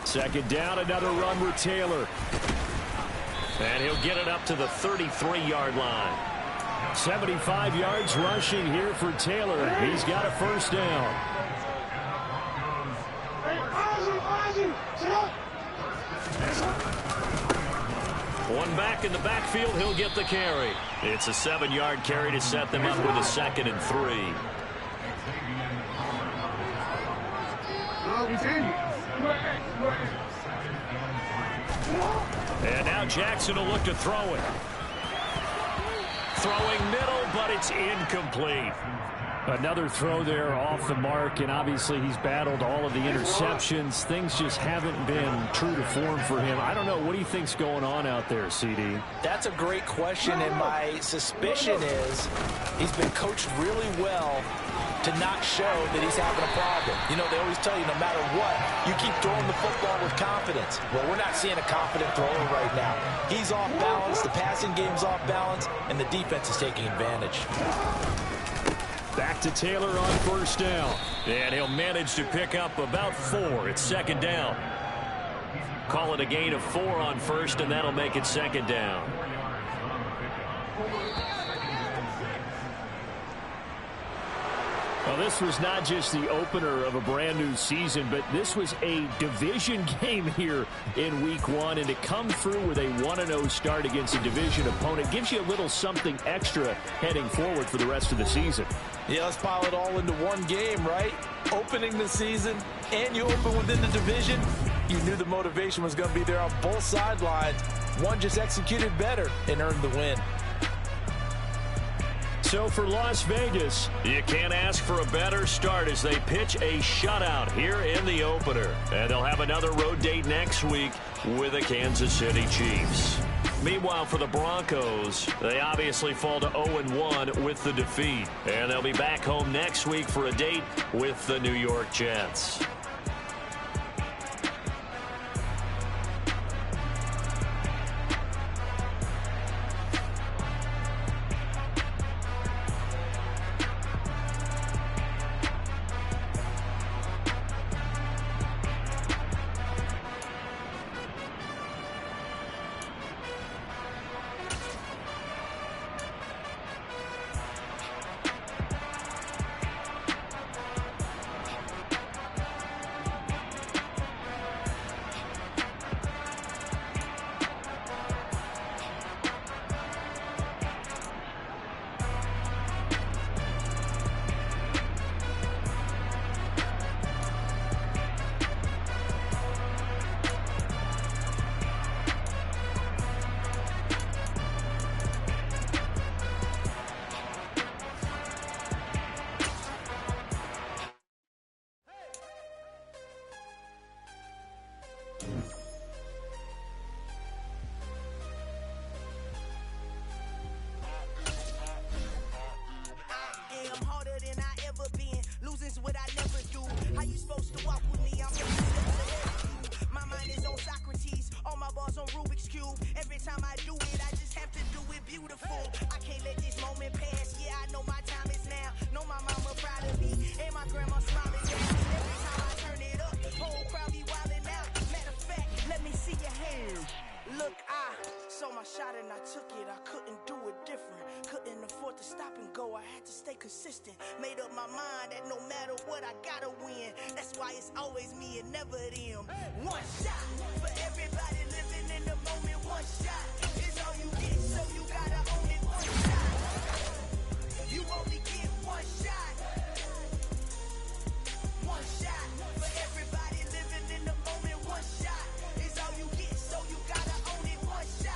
Second down, another run with Taylor. And he'll get it up to the 33-yard line. 75 yards rushing here for Taylor. He's got a first down. One back in the backfield, he'll get the carry. It's a 7-yard carry to set them up with a 2nd and 3. And now Jackson will look to throw it. Throwing middle, but it's incomplete. Another throw there off the mark, and obviously he's battled all of the interceptions. Things just haven't been true to form for him. I don't know. What do you think's going on out there, CD? That's a great question, and my suspicion is he's been coached really well to not show that he's having a problem. You know, they always tell you no matter what, you keep throwing the football with confidence. Well, we're not seeing a confident thrower right now. He's off balance, the passing game's off balance, and the defense is taking advantage. Back to Taylor on first down. And he'll manage to pick up about 4. It's second down. Call it a gain of 4 on first, and that'll make it 2nd down. Well, this was not just the opener of a brand new season, but this was a division game here in week 1, and to come through with a 1-0 start against a division opponent gives you a little something extra heading forward for the rest of the season. Yeah, let's pile it all into one game, right? Opening the season, and you open within the division. You knew the motivation was going to be there on both sidelines. One just executed better and earned the win. So for Las Vegas, you can't ask for a better start as they pitch a shutout here in the opener. And they'll have another road date next week with the Kansas City Chiefs. Meanwhile, for the Broncos, they obviously fall to 0-1 with the defeat. And they'll be back home next week for a date with the New York Jets. shot and I took it, I couldn't do it different. Couldn't afford to stop and go, I had to stay consistent. Made up my mind that no matter what, I gotta win. That's why it's always me and never them. One shot for everybody living in the moment. One shot is all you get, so you gotta own it. One shot, you only get one shot. One shot for everybody living in the moment. One shot is all you get, so you gotta own it. One shot.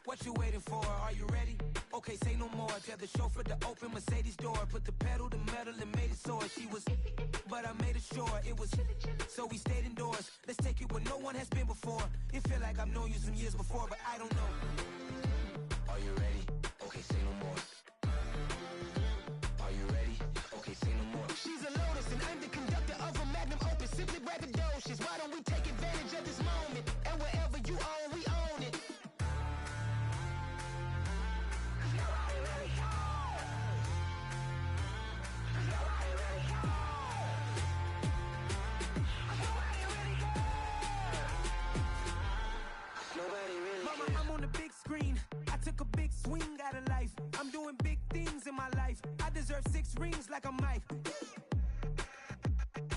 What you waiting for? Are you ready? Okay, say no more. Tell the chauffeur to open Mercedes door. Put the pedal to metal and made it soar. She was, but I made it sure it was. So we stayed indoors. Let's take it where no one has been before. It feel like I've known you some years before, but I don't know. Are you ready? Okay, say no more. Are you ready? Okay, say no more. She's a Lotus and I'm the conductor of a magnum opus. Simply braggadocious. Why don't we take advantage of this moment? And wherever you own, we own it. I took a big swing out of life. I'm doing big things in my life. I deserve 6 rings like a Mike.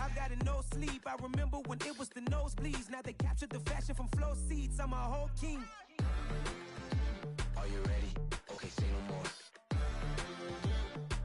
I've got no sleep. I remember when it was the nosebleeds. Now they captured the fashion from flow seats. I'm a whole king. Are you ready? Okay, say no more.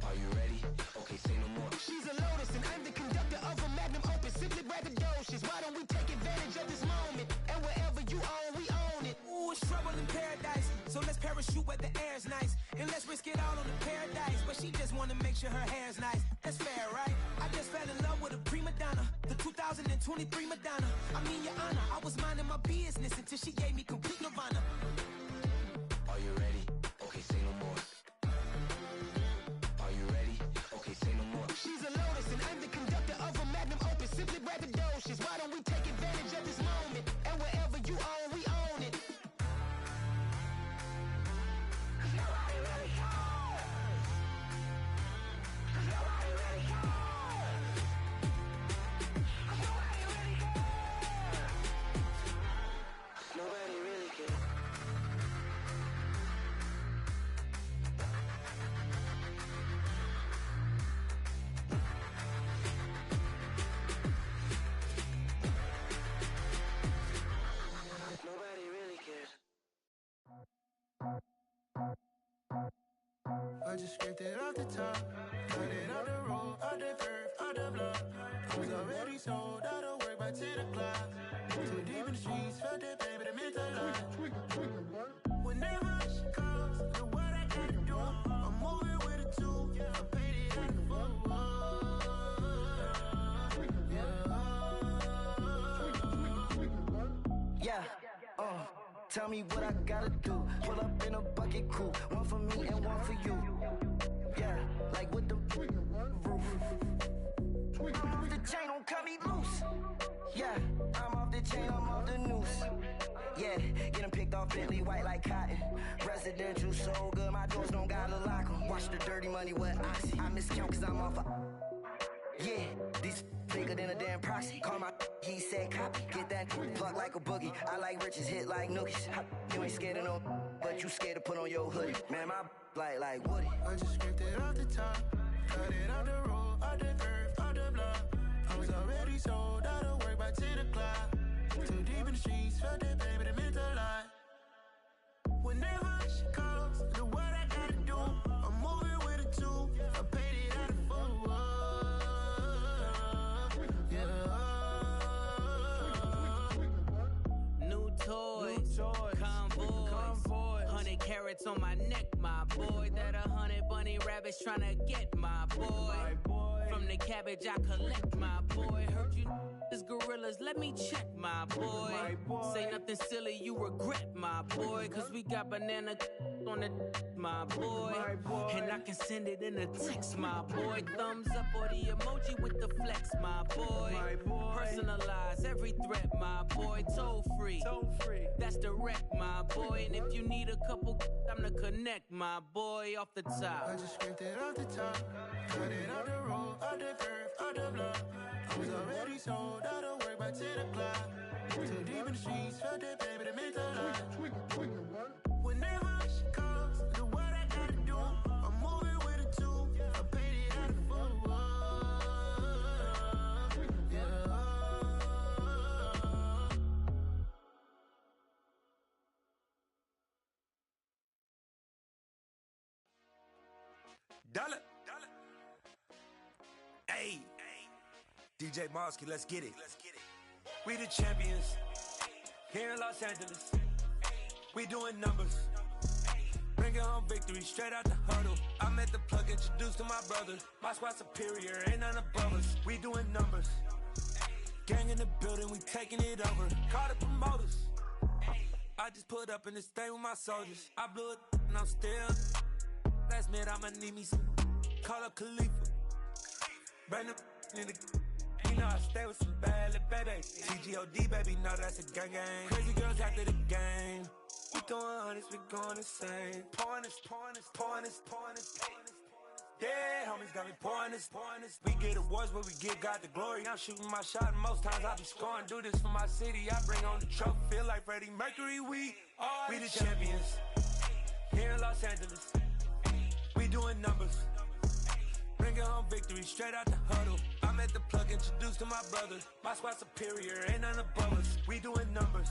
Are you ready? Okay, say no more. She's a Lotus and I'm the conductor of a magnum opus. Simply braggadocious. Why don't we take advantage of this moment? And wherever you own, we own it. Ooh, it's trouble in paradise. So let's parachute where the air's nice. And let's risk it all on the paradise. But she just wanna make sure her hair's nice. That's fair, right? I just fell in love with a prima donna. The 2023 Madonna. I mean, your honor, I was minding my business until she gave me complete nirvana. Are you ready? Okay, say no more. Are you ready? Okay, say no more. She's a Lotus and I'm the conductor of a magnum opus. Simply braggadocious. Why don't we take advantage of this moment? And wherever you own, we own it. Nobody really cares. Nobody really cares. I just scraped it off the top, cut it off the road, out the curve, out the block. I was already sold, out of work by 10 o'clock. Too deep in the streets, felt that baby, that meant a lot. Whenever she calls, know what I gotta do. I'm moving with a 2, I paid it out the phone. Tell me what I gotta do. Pull up in a bucket crew, one for me and one for you. Yeah, like with the roof. I'm off the chain, don't cut me loose. Yeah, I'm off the chain, I'm off the noose. Yeah, get them picked off Bentley, white like cotton. Residential, so good, my doors don't gotta lock them. Watch the dirty money with Oxy. I miscount cause I'm off a... Yeah, these bigger than a damn proxy. Call my he said copy. Get that plug like a boogie. I like riches, hit like nookies. You ain't scared of no, but you scared to put on your hoodie. Man, my like Woody. I just scraped it off the top, cut it off the road, off the curve, off the block. I was already sold, out of work by 10 o'clock. Too deep in the streets, felt that baby, that meant a lot. Whenever she calls, know what I gotta do. I'm moving with a 2, I paid it out of 4. Convoy, 100 carats on my neck, my boy. That 100 bunny rabbits tryna get my boy. from the cabbage I collect, my boy. Heard you is gorillas, let me check, my boy. Say nothing silly, you regret, my boy. Cause we got banana on the my boy. And I can send it in a text, my boy. Thumbs up or the emoji with the flex, my boy. Personalize every threat, my boy. Toll free, that's direct, my boy. And if you need a couple, I'm to connect, my boy, off the top. I just scraped it off the top, cut it off the road, off the curve, off the block. I was already sold, out of work by 10 o'clock. Too deep in the streets, felt that baby, that meant a lot. Whenever she calls, do what I gotta do. I'm moving with a two, I paid it out of full. Yeah. Dollar. Hey. DJ Mosky, let's get it. We the champions here in Los Angeles. We doing numbers. Bringing home victory straight out the huddle. I met the plug, introduced to my brother. My squad superior, ain't none above us. We doing numbers. Gang in the building, we taking it over. Call the promoters. I just put up in this thing with my soldiers. I blew it and I'm still. Last minute I'ma need me some. Call up Khalifa. Brand new in the. You know I stay with some bad little baby. TGOD baby, know that's a gang gang. Crazy girls after the game. We throwing hundreds, we going insane. Pouring this. Yeah, homies got me pouring this. We get awards, but we give God the glory. I'm shooting my shot, and most times I be scoring. Do this for my city, I bring on the trophy. Feel like Freddie Mercury, we the champions here in Los Angeles. We doing numbers. Bringing home victory straight out the huddle. I met the plug, introduced to my brother. My squad superior, ain't none above us. We doing numbers.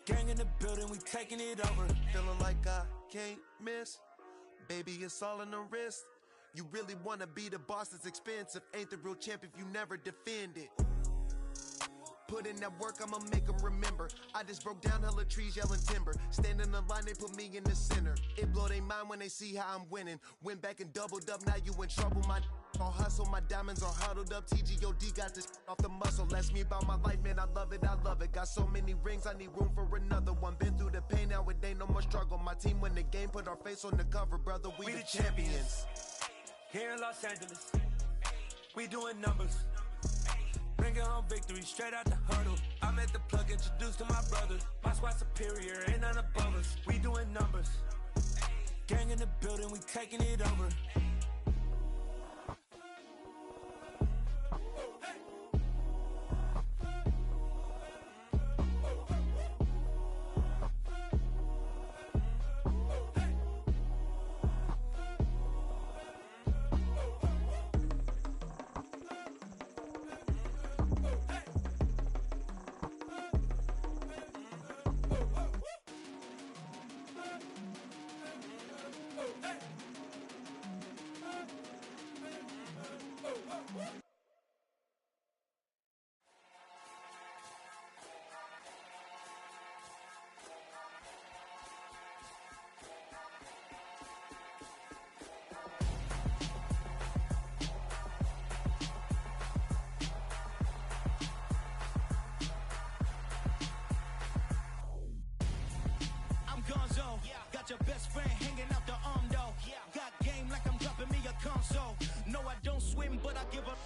Gang in the building, we taking it over. Feeling like I can't miss. Baby, it's all in the wrist. You really wanna be the boss, it's expensive. Ain't the real champ if you never defend it. Put in that work, I'ma make them remember. I just broke down hella trees, yelling timber. Stand in the line, they put me in the center. It blow their mind when they see how I'm winning. Went back and doubled up, now you in trouble. My all hustle, my diamonds are huddled up. TGOD got this off the muscle. Ask me about my life, man, I love it. Got so many rings, I need room for another one. Been through the pain, now it ain't no more struggle. My team win the game, put our face on the cover, brother. We the champions. Here in Los Angeles, we doing numbers. Bringing home victory straight out the huddle. I met the plug, introduced to my brother. My squad superior, ain't none above us. We doing numbers. Gang in the building, we taking it over. Got your best friend hanging out the arm though. Got game like I'm dropping me a console. No, I don't swim, but I give up.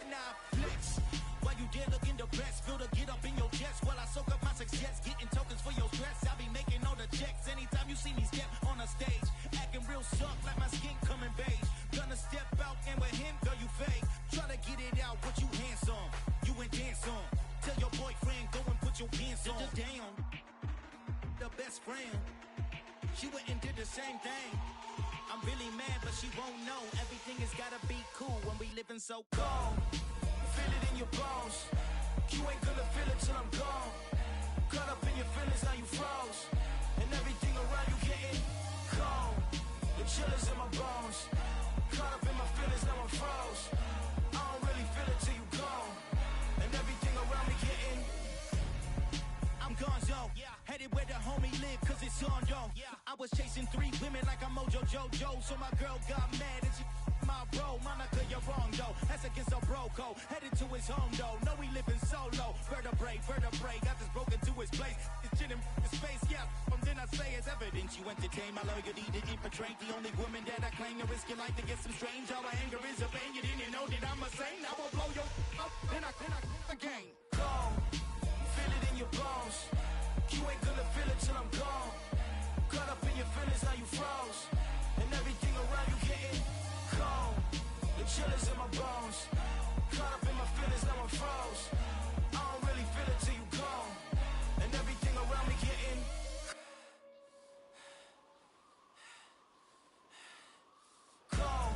Nah, flex. While you there looking the best, feel the get up in your chest while I soak up my success. Getting tokens for your stress. I be making all the checks anytime you see me step on a stage. Acting real soft like my skin coming beige. Gonna step out and with him, girl, you fake. Try to get it out, but you handsome. You ain't dance on. Tell your boyfriend, go and put your pants on. Down. The best friend. She went and did the same thing. I'm really mad, but she won't know. Everything has gotta be cool when we living so cold. Feel it in your bones. You ain't gonna feel it till I'm gone. Caught up in your feelings, now you froze. And everything around you getting cold. The chill is in my bones. Caught up in my feelings, now I'm froze. I don't really feel it till you gone. And everything around me getting I'm gonzo. Headed where the homie live, cause it's on, yo. I was chasing 3 women like I'm Mojo Jojo, so my girl got mad and she my bro, Monica, you're wrong, though. That's against a bro code. Headed to his home, though. No, he living solo. Vertebrae, got this broken to his place. It's chin in his face, yeah. From then I say it's evidence you entertain my loyalty to infiltrate. The only woman that I claim to risk your life to get some strange. All my anger is a pain. You didn't know that I'm a saint. I will blow your up, then I again. Gone, feel it in your bones. You ain't gonna feel it till I'm gone. Caught up in your feelings, now you froze. And everything around you getting cold. The chill is in my bones. Caught up in my feelings, now I'm froze. I don't really feel it till you gone. And everything around me getting cold.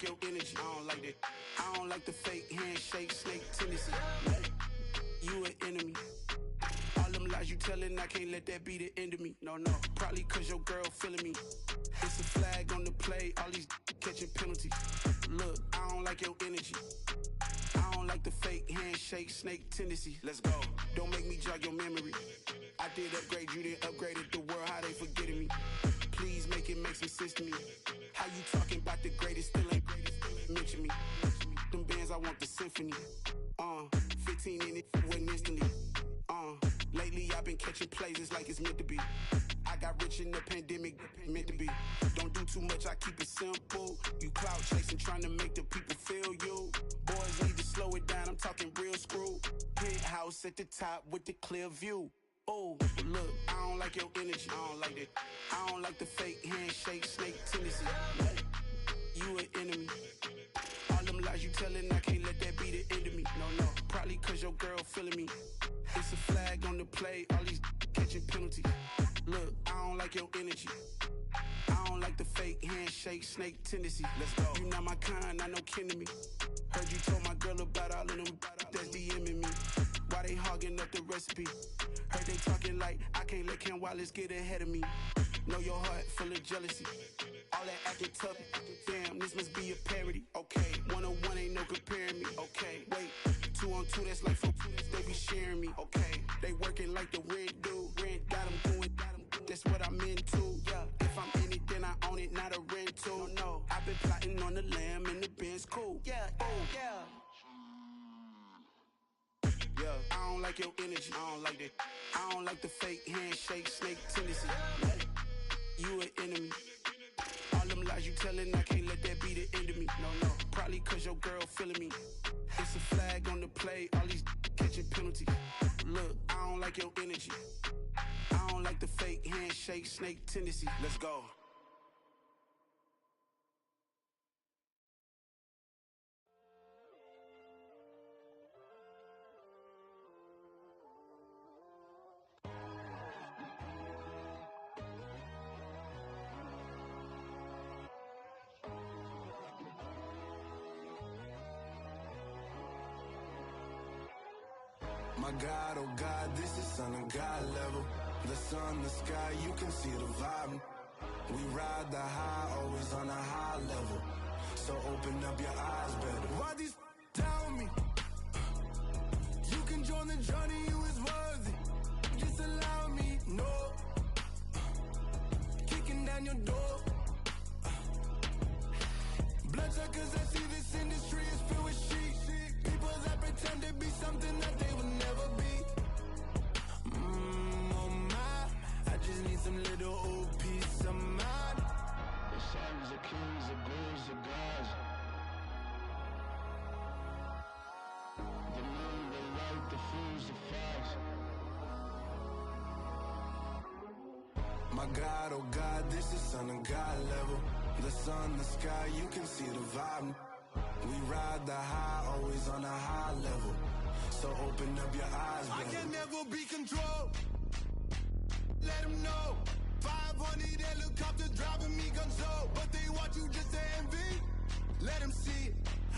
Your energy, I don't like that. I don't like the fake handshake, snake tendency. You an enemy. All them lies you telling, I can't let that be the end of me. No, probably cause your girl feeling me. It's a flag on the play, all these catching penalties. Look, I don't like your energy. I don't like the fake handshake, snake tendency. Let's go. Don't make me jog your memory. I did upgrade, you didn't upgrade it. The world, how they forgetting me. Please make it make some sense to me. How you talking about the greatest, still ain't greatest, mention me. Them bands, I want the symphony. 15 in it, wasn't instantly. Lately I've been catching plays, it's like it's meant to be. I got rich in the pandemic, meant to be. Don't do too much, I keep it simple. You clout chasing, trying to make the people feel you. Boys need to slow it down, I'm talking real screw. Penthouse at the top with the clear view. Oh, look, I don't like your energy, I don't like that. I don't like the fake handshake, snake tendency. You an enemy. All them lies you telling, I can't let that be the end of me. No, probably cause your girl feeling me. It's a flag on the play, all these catching penalties. Look, I don't like your energy. I don't like the fake handshake, snake tendency. Let's go. You not my kind, not no kin to me. Heard you told my girl about all of them that's DMing me. Why they hogging up the recipe? Heard they talking like I can't let Ken Wallace get ahead of me. Know your heart full of jealousy. All that acting tough, damn, this must be a parody. Okay, 1-on-1 ain't no comparing me. Okay, wait, 2-on-2, that's like 4, they be sharing me. Okay, they working like the rent do. Rent got them going, that's what I'm into. Yeah, if I'm in it, then I own it, not a rental. No, I've been plotting on the lamb and the Benz cool. Yeah, yeah. Yeah, I don't like your energy, I don't like that. I don't like the fake handshake, snake tendency. You an enemy. All them lies you telling, I can't let that be the end of me. No, probably cause your girl feeling me. It's a flag on the play, all these catching penalties. Look, I don't like your energy. I don't like the fake handshake, snake tendency. Let's go. My God, oh God, this is Son of God level. The sun, the sky, you can see the vibe. We ride the high, always on a high level. So open up your eyes better. Why these tell me? You can join the journey, you is worthy. Just allow me, no. Kicking down your door. Bloodsuckers, I see this industry is filled with sheep. People that pretend to be something that they will never be. Oh my, I just need some little old peace of mind. The sons of kings, the ghouls, the gods. The moon, the light, the fools, the facts. My God, oh God, this is Son of God level. The sun, the sky, you can see the vibe. We ride the high, always on a high level. So open up your eyes, baby. I can never be controlled. let them know. 500 helicopters driving me gonzo, but they want you just to envy. Let them see it.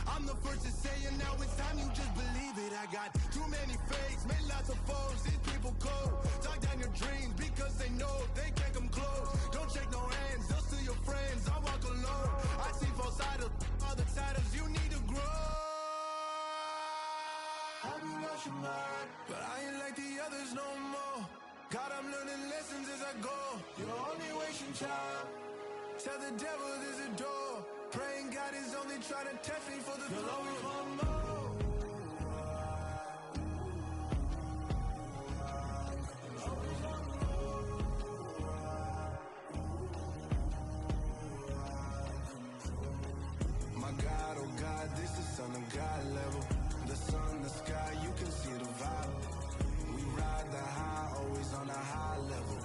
I'm the first to say it, now it's time you just believe it. I got too many fakes, made lots of foes. These people cold. Talk down your dreams because they know they can't come close. Don't shake no hands, they'll steal your friends. I walk alone. I see false idols, other titles. You need to grow. Have you lost your mind? But I ain't like the others no more. God, I'm learning lessons as I go. You're only wasting time. Tell the devil there's a door. Praying God is only trying to test me for the throne. You'll always want more. My God, oh God, this is Son of God level. The sun, the sky, you can see the vibe. We ride the high, always on a high level.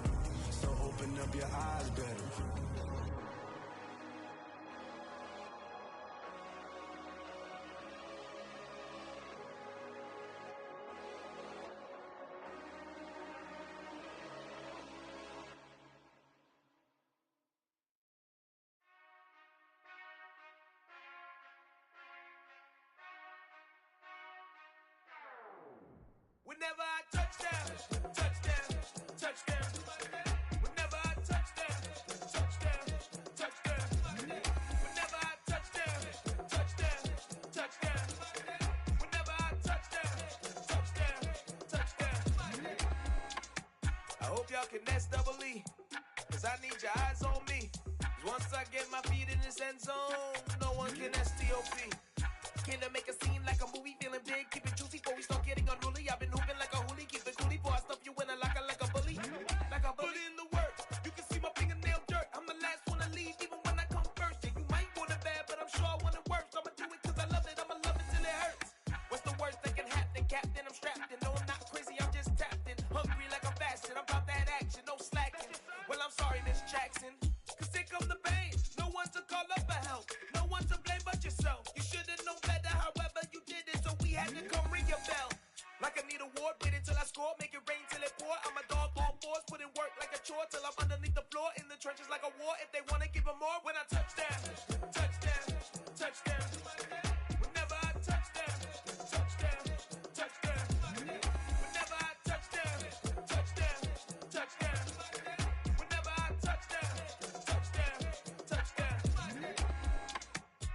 So open up your eyes better. Whenever I touchdown, touchdown, touchdown. Whenever I touchdown, touchdown, touchdown. Whenever I touchdown, touchdown, touchdown. Whenever I touchdown, touchdown, touchdown. I hope y'all can nest double E, cause I need your eyes on me. Cause once I get my feet in this end zone, no one can STOP. Came to make a scene like a movie, feeling big, keep it juicy before we start getting unruly. I've been hooping like a hoolie, keep it coolie before I stuff you in a locker like a bully. Like a bully. Put in the work, you can see my fingernail dirt. I'm the last one to leave, even when I come first. Yeah, you might want it bad, but I'm sure I want it worse. I'ma do it cause I love it, I'ma love it till it hurts. What's the worst that can happen? Captain, I'm strapped in. No, I'm not crazy, I'm just tapped in. Hungry like I'm fasting, I'm about that action, no slacking. Well, I'm sorry, Miss Jackson, cause here come the pain. No one to call up for help, no one to blame but yourself. You should've known better, however you did it, so we had to come ring your bell. Like I need a ward, wait until I score, make it rain till it pour. I'm a dog on fours, put in work like a chore till I'm underneath the floor, in the trenches like a war. If they wanna give them more, when I touchdown, touchdown, touchdown. Whenever I touchdown, touchdown, touchdown. Whenever I touchdown, touchdown, touchdown. Whenever I touchdown, touchdown, touchdown.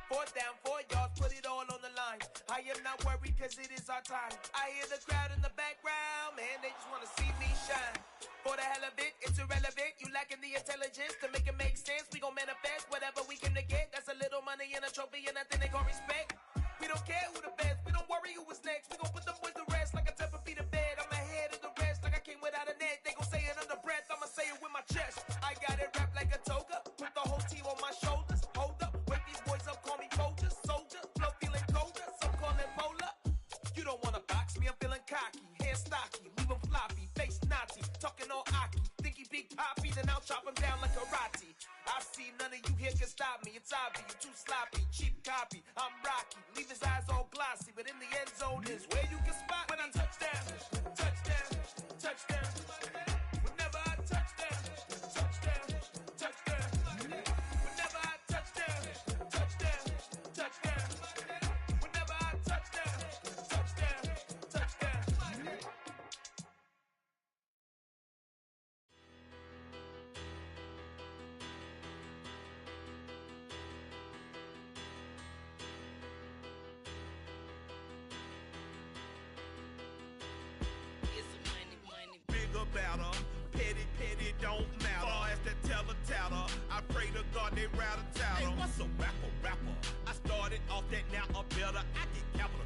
4th down, 4 yards, put it all on the line. I am not worried cause it is our time. I hear the crowd in the background, man, they just wanna see me shine. For the hell of it, it's irrelevant. You lacking the intelligence to make it make sense. We gon' manifest whatever we came to get. That's a little money and a trophy and nothing they gon' respect. We don't care who the best, we don't worry who was next. We gon' put them boys to rest like a Tempur-Pedic bed. I'm ahead of the rest like I came without a net. They gon' say it under breath, I'ma say it with my chest. I got it wrapped like a toga, put the whole team on my shoulders. Hold up, wake these boys up, call me soldier, soldier. Flow feeling colder, some call it polar. You don't wanna box me, I'm feeling cocky. Hair stocky, leave him floppy, face naughty. Talking all aki, think he big poppy, then I'll chop him down like karate. I see none of you here can stop me. It's obvious, you too sloppy, cheap copy. I'm Rocky, leave his eyes all glossy, but in the end zone is where you can spot when I touchdown, touchdown, touchdown. Whenever I touchdown, touchdown, touchdown. Whenever I touchdown, touchdown, touchdown. Whenever I touchdown, touchdown, touchdown. Bigger, better, petty, petty, don't matter. Far as that teller, I pray to God they rattle tattle. Hey, what's a rapper? I started off that, now a better. I get capital.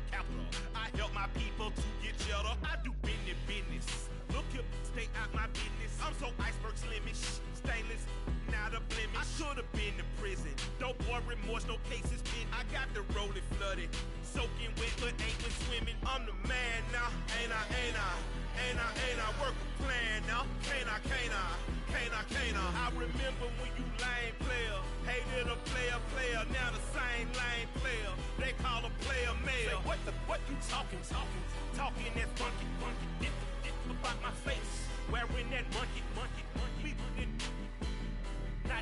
I help my people to get cheddar. I do business. Look here, stay out my business. I'm so iceberg slimish, stainless, not a blemish. I should've been in prison. Don't boy remorse, no cases pinned. I got the rolling flooded, soaking wet, but ain't been swimming. I'm the man now, ain't I? Work a plan now, can't I? I remember when you lame player, hated a player, now the same lame player. They call a player mayor. Say, what you talking that funky, dip about my face, wearing that monkey.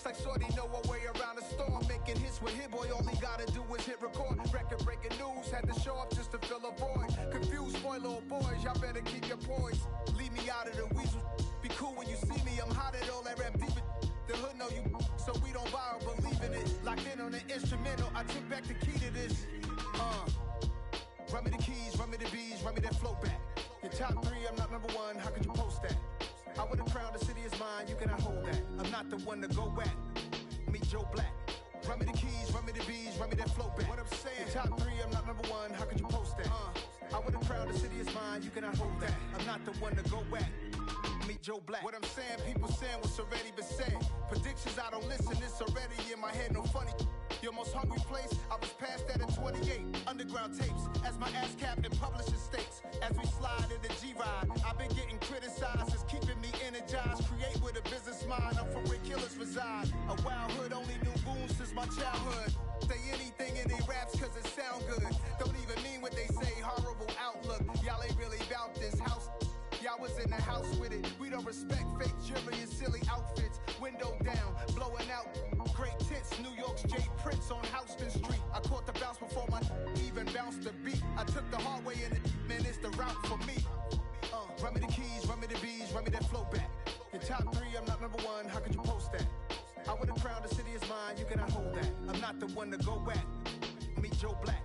Just like Shorty know a way around the storm. Making hits with Hit Boy, all he gotta do is hit record. Record breaking news, had to show up just to fill a void. Confused boy, little boys, y'all better keep your poise. Leave me out of the weasel. Be cool when you see me, I'm hot at all that rap deep. The hood know you, so we don't borrow, believe in it. Locked in on the instrumental, I took back the key to this. Run me the keys, run me the bees, run me that flow back. Your top 3, I'm not number 1, how could you post that? I would've crowned the city is mine, you cannot hold that. I'm not the one to go back. Meet Joe Black. Run me the keys, run me the bees, run me that flow back. What I'm saying, your top 3, I'm not number 1, how could you post that? I would've crowned the city is mine, you cannot hold that. I'm not the one to go back. Meet Joe Black. What I'm saying, people saying what's already been said. Predictions, I don't listen, it's already in my head, no funny. Your most hungry place, I was past that at 28. Underground tapes, as my ass cap in publishing states. As we slide in the G-Ride, I've been getting criticized, it's keeping me energized. Create with a business mind, I'm from where killers reside. A wild hood, only knew goons since my childhood. Say anything in they raps cause it sound good. Don't even mean what they say, horrible outlook. Y'all ain't really about this house. Y'all was in the house with it. We don't respect fake jewelry and silly outfits. Window down, blowing out great tits. New York's J. Prince on Houston Street. I caught the bounce before my even bounced the beat. I took the hard way in it, man, it's the route for me. Run me the keys, run me the bees, run me that flow back. Your top 3, I'm not number 1, how could you post that? I would've crowned the city is mine, you cannot hold that. I'm not the one to go back. Meet Joe Black.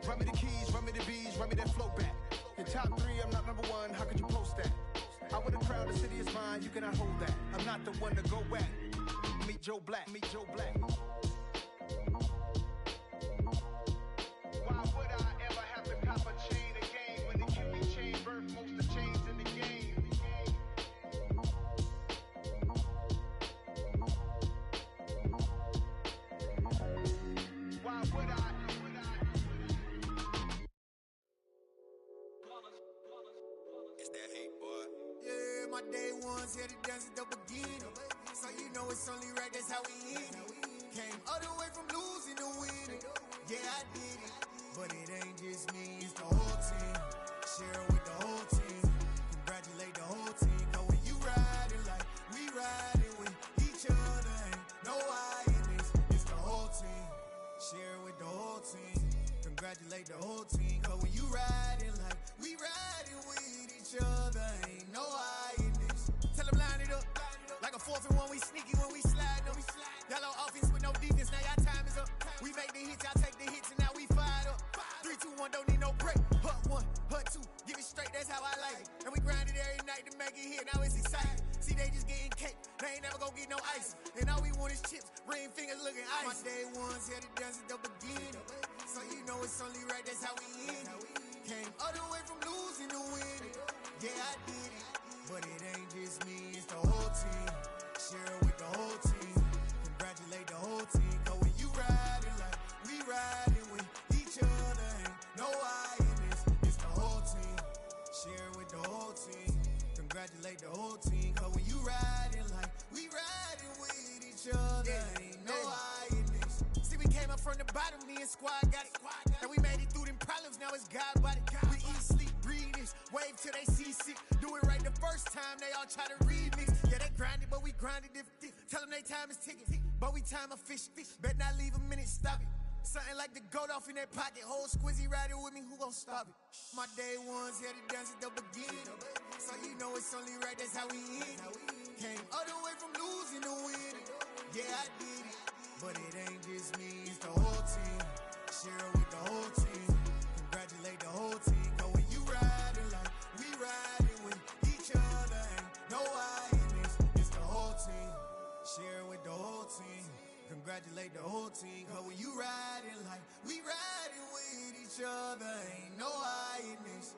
Run me the keys, run me the bees, run me that flow back. Your top 3, I'm not number 1, how could you post that? I would've crowned the city is mine, you cannot hold that. I'm not the one to go back. Meet Joe Black, meet Joe Black. Why would I ever have to cop a chain again when the QB chain birthed most of chains in the game? Why would I? It's that hate, boy. Yeah, my day ones here to dance at the beginning. So you know it's only right, that's how we end it. Came all the way from losing to winning. Yeah, I did it. But it ain't just me, it's the whole team. Share with the whole team. Congratulate the whole team. Cause when you riding like we riding with each other, ain't no I in this. It's the whole team. Share with the whole team. Congratulate the whole team. Cause when you riding like we riding with each other, ain't no I in this. Tell them line it up. Like a 4th and 1, we sneaky when we slide them. Y'all on offense with no defense, now y'all time is up. We make the hits, y'all take the hits, and now we fired up. 3, 2, 1, don't need no break. Hut 1, hut 2, give it straight, that's how I like it. And we grind it every night to make it hit, now it's exciting. See, they just getting cake, they ain't never gonna get no ice. And all we want is chips, ring fingers looking ice. My day ones here to dance at the beginning. So you know it's only right, that's how we end it. Came all the way from losing to winning. Yeah, I did it. But it ain't just me, it's the whole team. Share with the whole team. Congratulate the whole team. Cause when you riding like we riding with each other, ain't no I in this. It's the whole team. Share with the whole team. Congratulate the whole team. Cause when you riding like we riding with each other, ain't no I in this. See, we came up from the bottom, me and squad got it. And we made it through them problems, now it's God body. We eat, sleep, breathe this. Wave till they see sick. Do it right the first time, they all try to remix. Yeah, they grinded, but we grinded different. Tell them they time is ticking, but we time a fish. Bet not leave a minute, stop it. Something like the goat off in that pocket. Whole squizzy riding with me, who gon' stop it? My day ones here to dance at the beginning. So you know it's only right, that's how we end it. Came all the way from losing to winning. Yeah, I did it. But it ain't just me, it's the whole team. Share with the whole team. Congratulate the whole team. Cause when you riding like we riding with each other, ain't no I in this. It's the whole team. Share with the whole team. Congratulate the whole team. Cause when you riding like we riding with each other, ain't no I in this.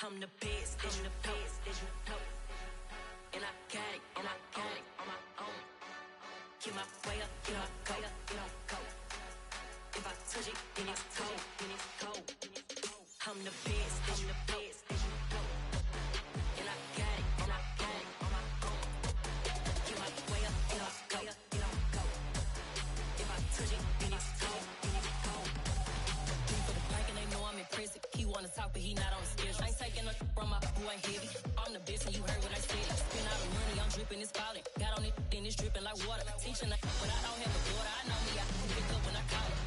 I'm the best, as you know. And I got it on my own. Get my way up, get my go. If I touch it, then it's cold. I'm the best, I'm the best, and you know. And I got it, and I got it on my own. Get my way up, get up, go, get up, go. If I touch it, then it's cold, then it's cold. Three for the bank and they know I'm in prison. He wanna talk, but he not on the schedule. I ain't taking a from my boy heavy. I'm the best, and you heard what I said. Spend all the money, I'm dripping, it's falling. Got on it, then it's dripping like water. Teaching but I don't have a daughter. I know me, I can pick up when I call her.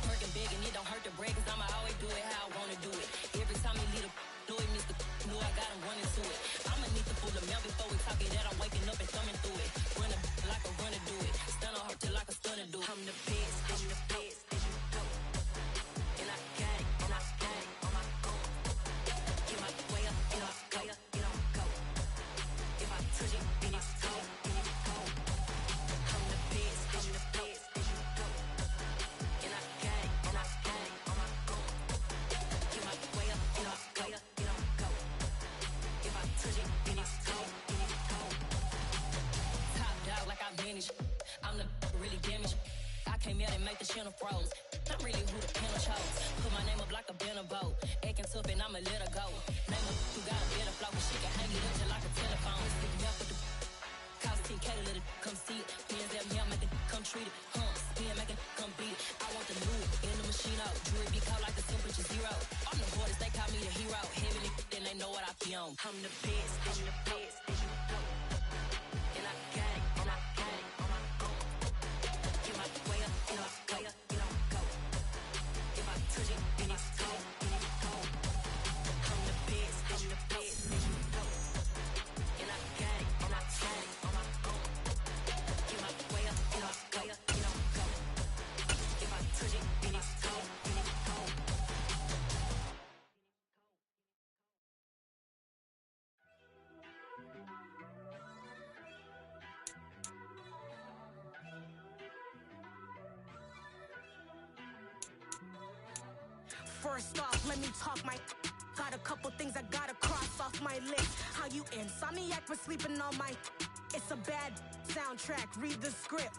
Working big and it don't hurt to break, cause I'ma always do it how I wanna do it. Every time he lead a know it, Mr. Know I got him running to it. I'ma need to pull the mail before we talk it that I'm waking up and thumbing through it. Run a like a runner do it. Stun on her till like a stunner do it. I'm the best, and you know. And I got it, and I got it on my own. Get my way up, get up, go, get up, go. If I touch it, then it's cold, then it's cold. I'm the best, and you know. And I got it, and I got it on my own. Get my way up, get up, go, get up, go. If I touch it, then it's cold, then it's cold. Top dog like I manage. I'm the really damaged. I came out and make the channel froze. I'm really who the panel chose. Put my name up like a banner boat. Acting tough and I'ma let her go. Name her who got a better flow. She can hang it up just like a telephone. Stick me up with the cost 10K to let it come see it. Hands down here, make it come treat it. Spin, make it come beat it. I want the new in the machine out. Jewelry be called like the temperature zero. I'm the hardest, they call me the hero. Heavy then they know what I be on. I'm the best, and you know. And I got it, and I got it on my own. Get my way up, get up, go, get up, go. If I touch it, then it's cold, then it's cold. I'm the best, and you know. And I got it, and I got it on my own. Get my way up, get up, go, get up, go. If I touch it, then it's cold, then it's cold. First off, let me talk my. Got a couple things I gotta cross off my list. How you insomniac for sleeping on my. It's a bad soundtrack, read the script.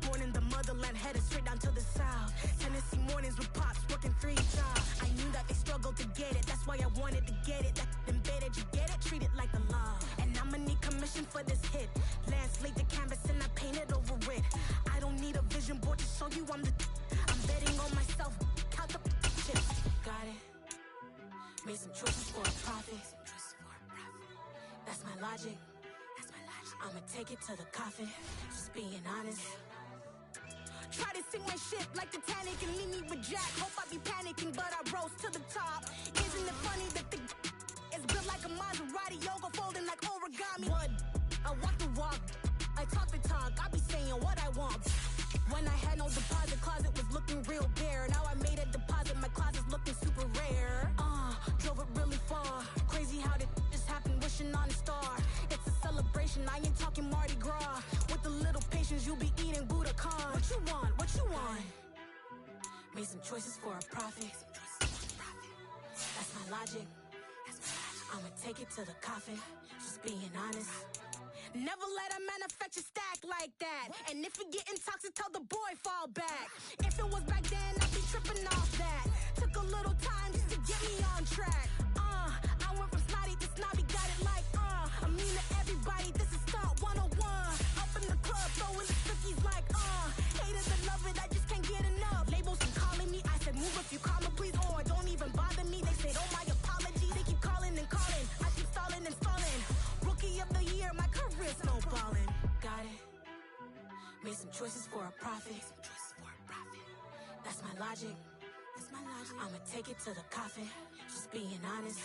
Born in the motherland, headed straight down to the south. Tennessee mornings with pops, working 3 jobs. I knew that they struggled to get it, that's why I wanted to get it. That embedded, you get it, treat it like the law. And I'ma need commission for this hit. Lance laid the canvas and I painted over it. I don't need a vision board to show you I'm the. I'm betting on myself, count the chips. Got it. Made some choices for a profit. That's my logic. I'ma take it to the coffin. Just being honest. Try to sing my shit like Titanic and leave me with Jack. Hope I be panicking, but I rose to the top. Isn't it funny that the is built like a Maserati, yoga folding like origami? What? I walk the walk, I talk the talk. I be saying what I want. When I had no deposit, closet was looking real bare. Now I made a deposit, my closet's looking super rare. Drove it really far. Crazy how did this happen, wishing on a star. It's a celebration, I ain't talking Mardi Gras. With a little patience, you'll be eating Budokan. What you want, what you want? Made some choices for a profit. That's my logic. I'ma take it to the coffin. Just being honest. Never let a manufacture stack like that. And if it getting toxic, tell the boy fall back. If it was back then, I'd be tripping off that. Took a little time just to get me on track. I went from snotty to snobby, got it like, I mean to everybody, this is stunt 101. Up in the club, throwing the cookies like, hate it and love it, I just can't get enough. Labels keep calling me, I said move if you call me please, or don't even bother me. They said, oh my apologies, they keep calling and calling. I keep stalling and stalling. Rookie of the year, my career snowballing. Got it. Made some choices for a profit. That's my logic. I'ma take it to the coffin. Just being honest.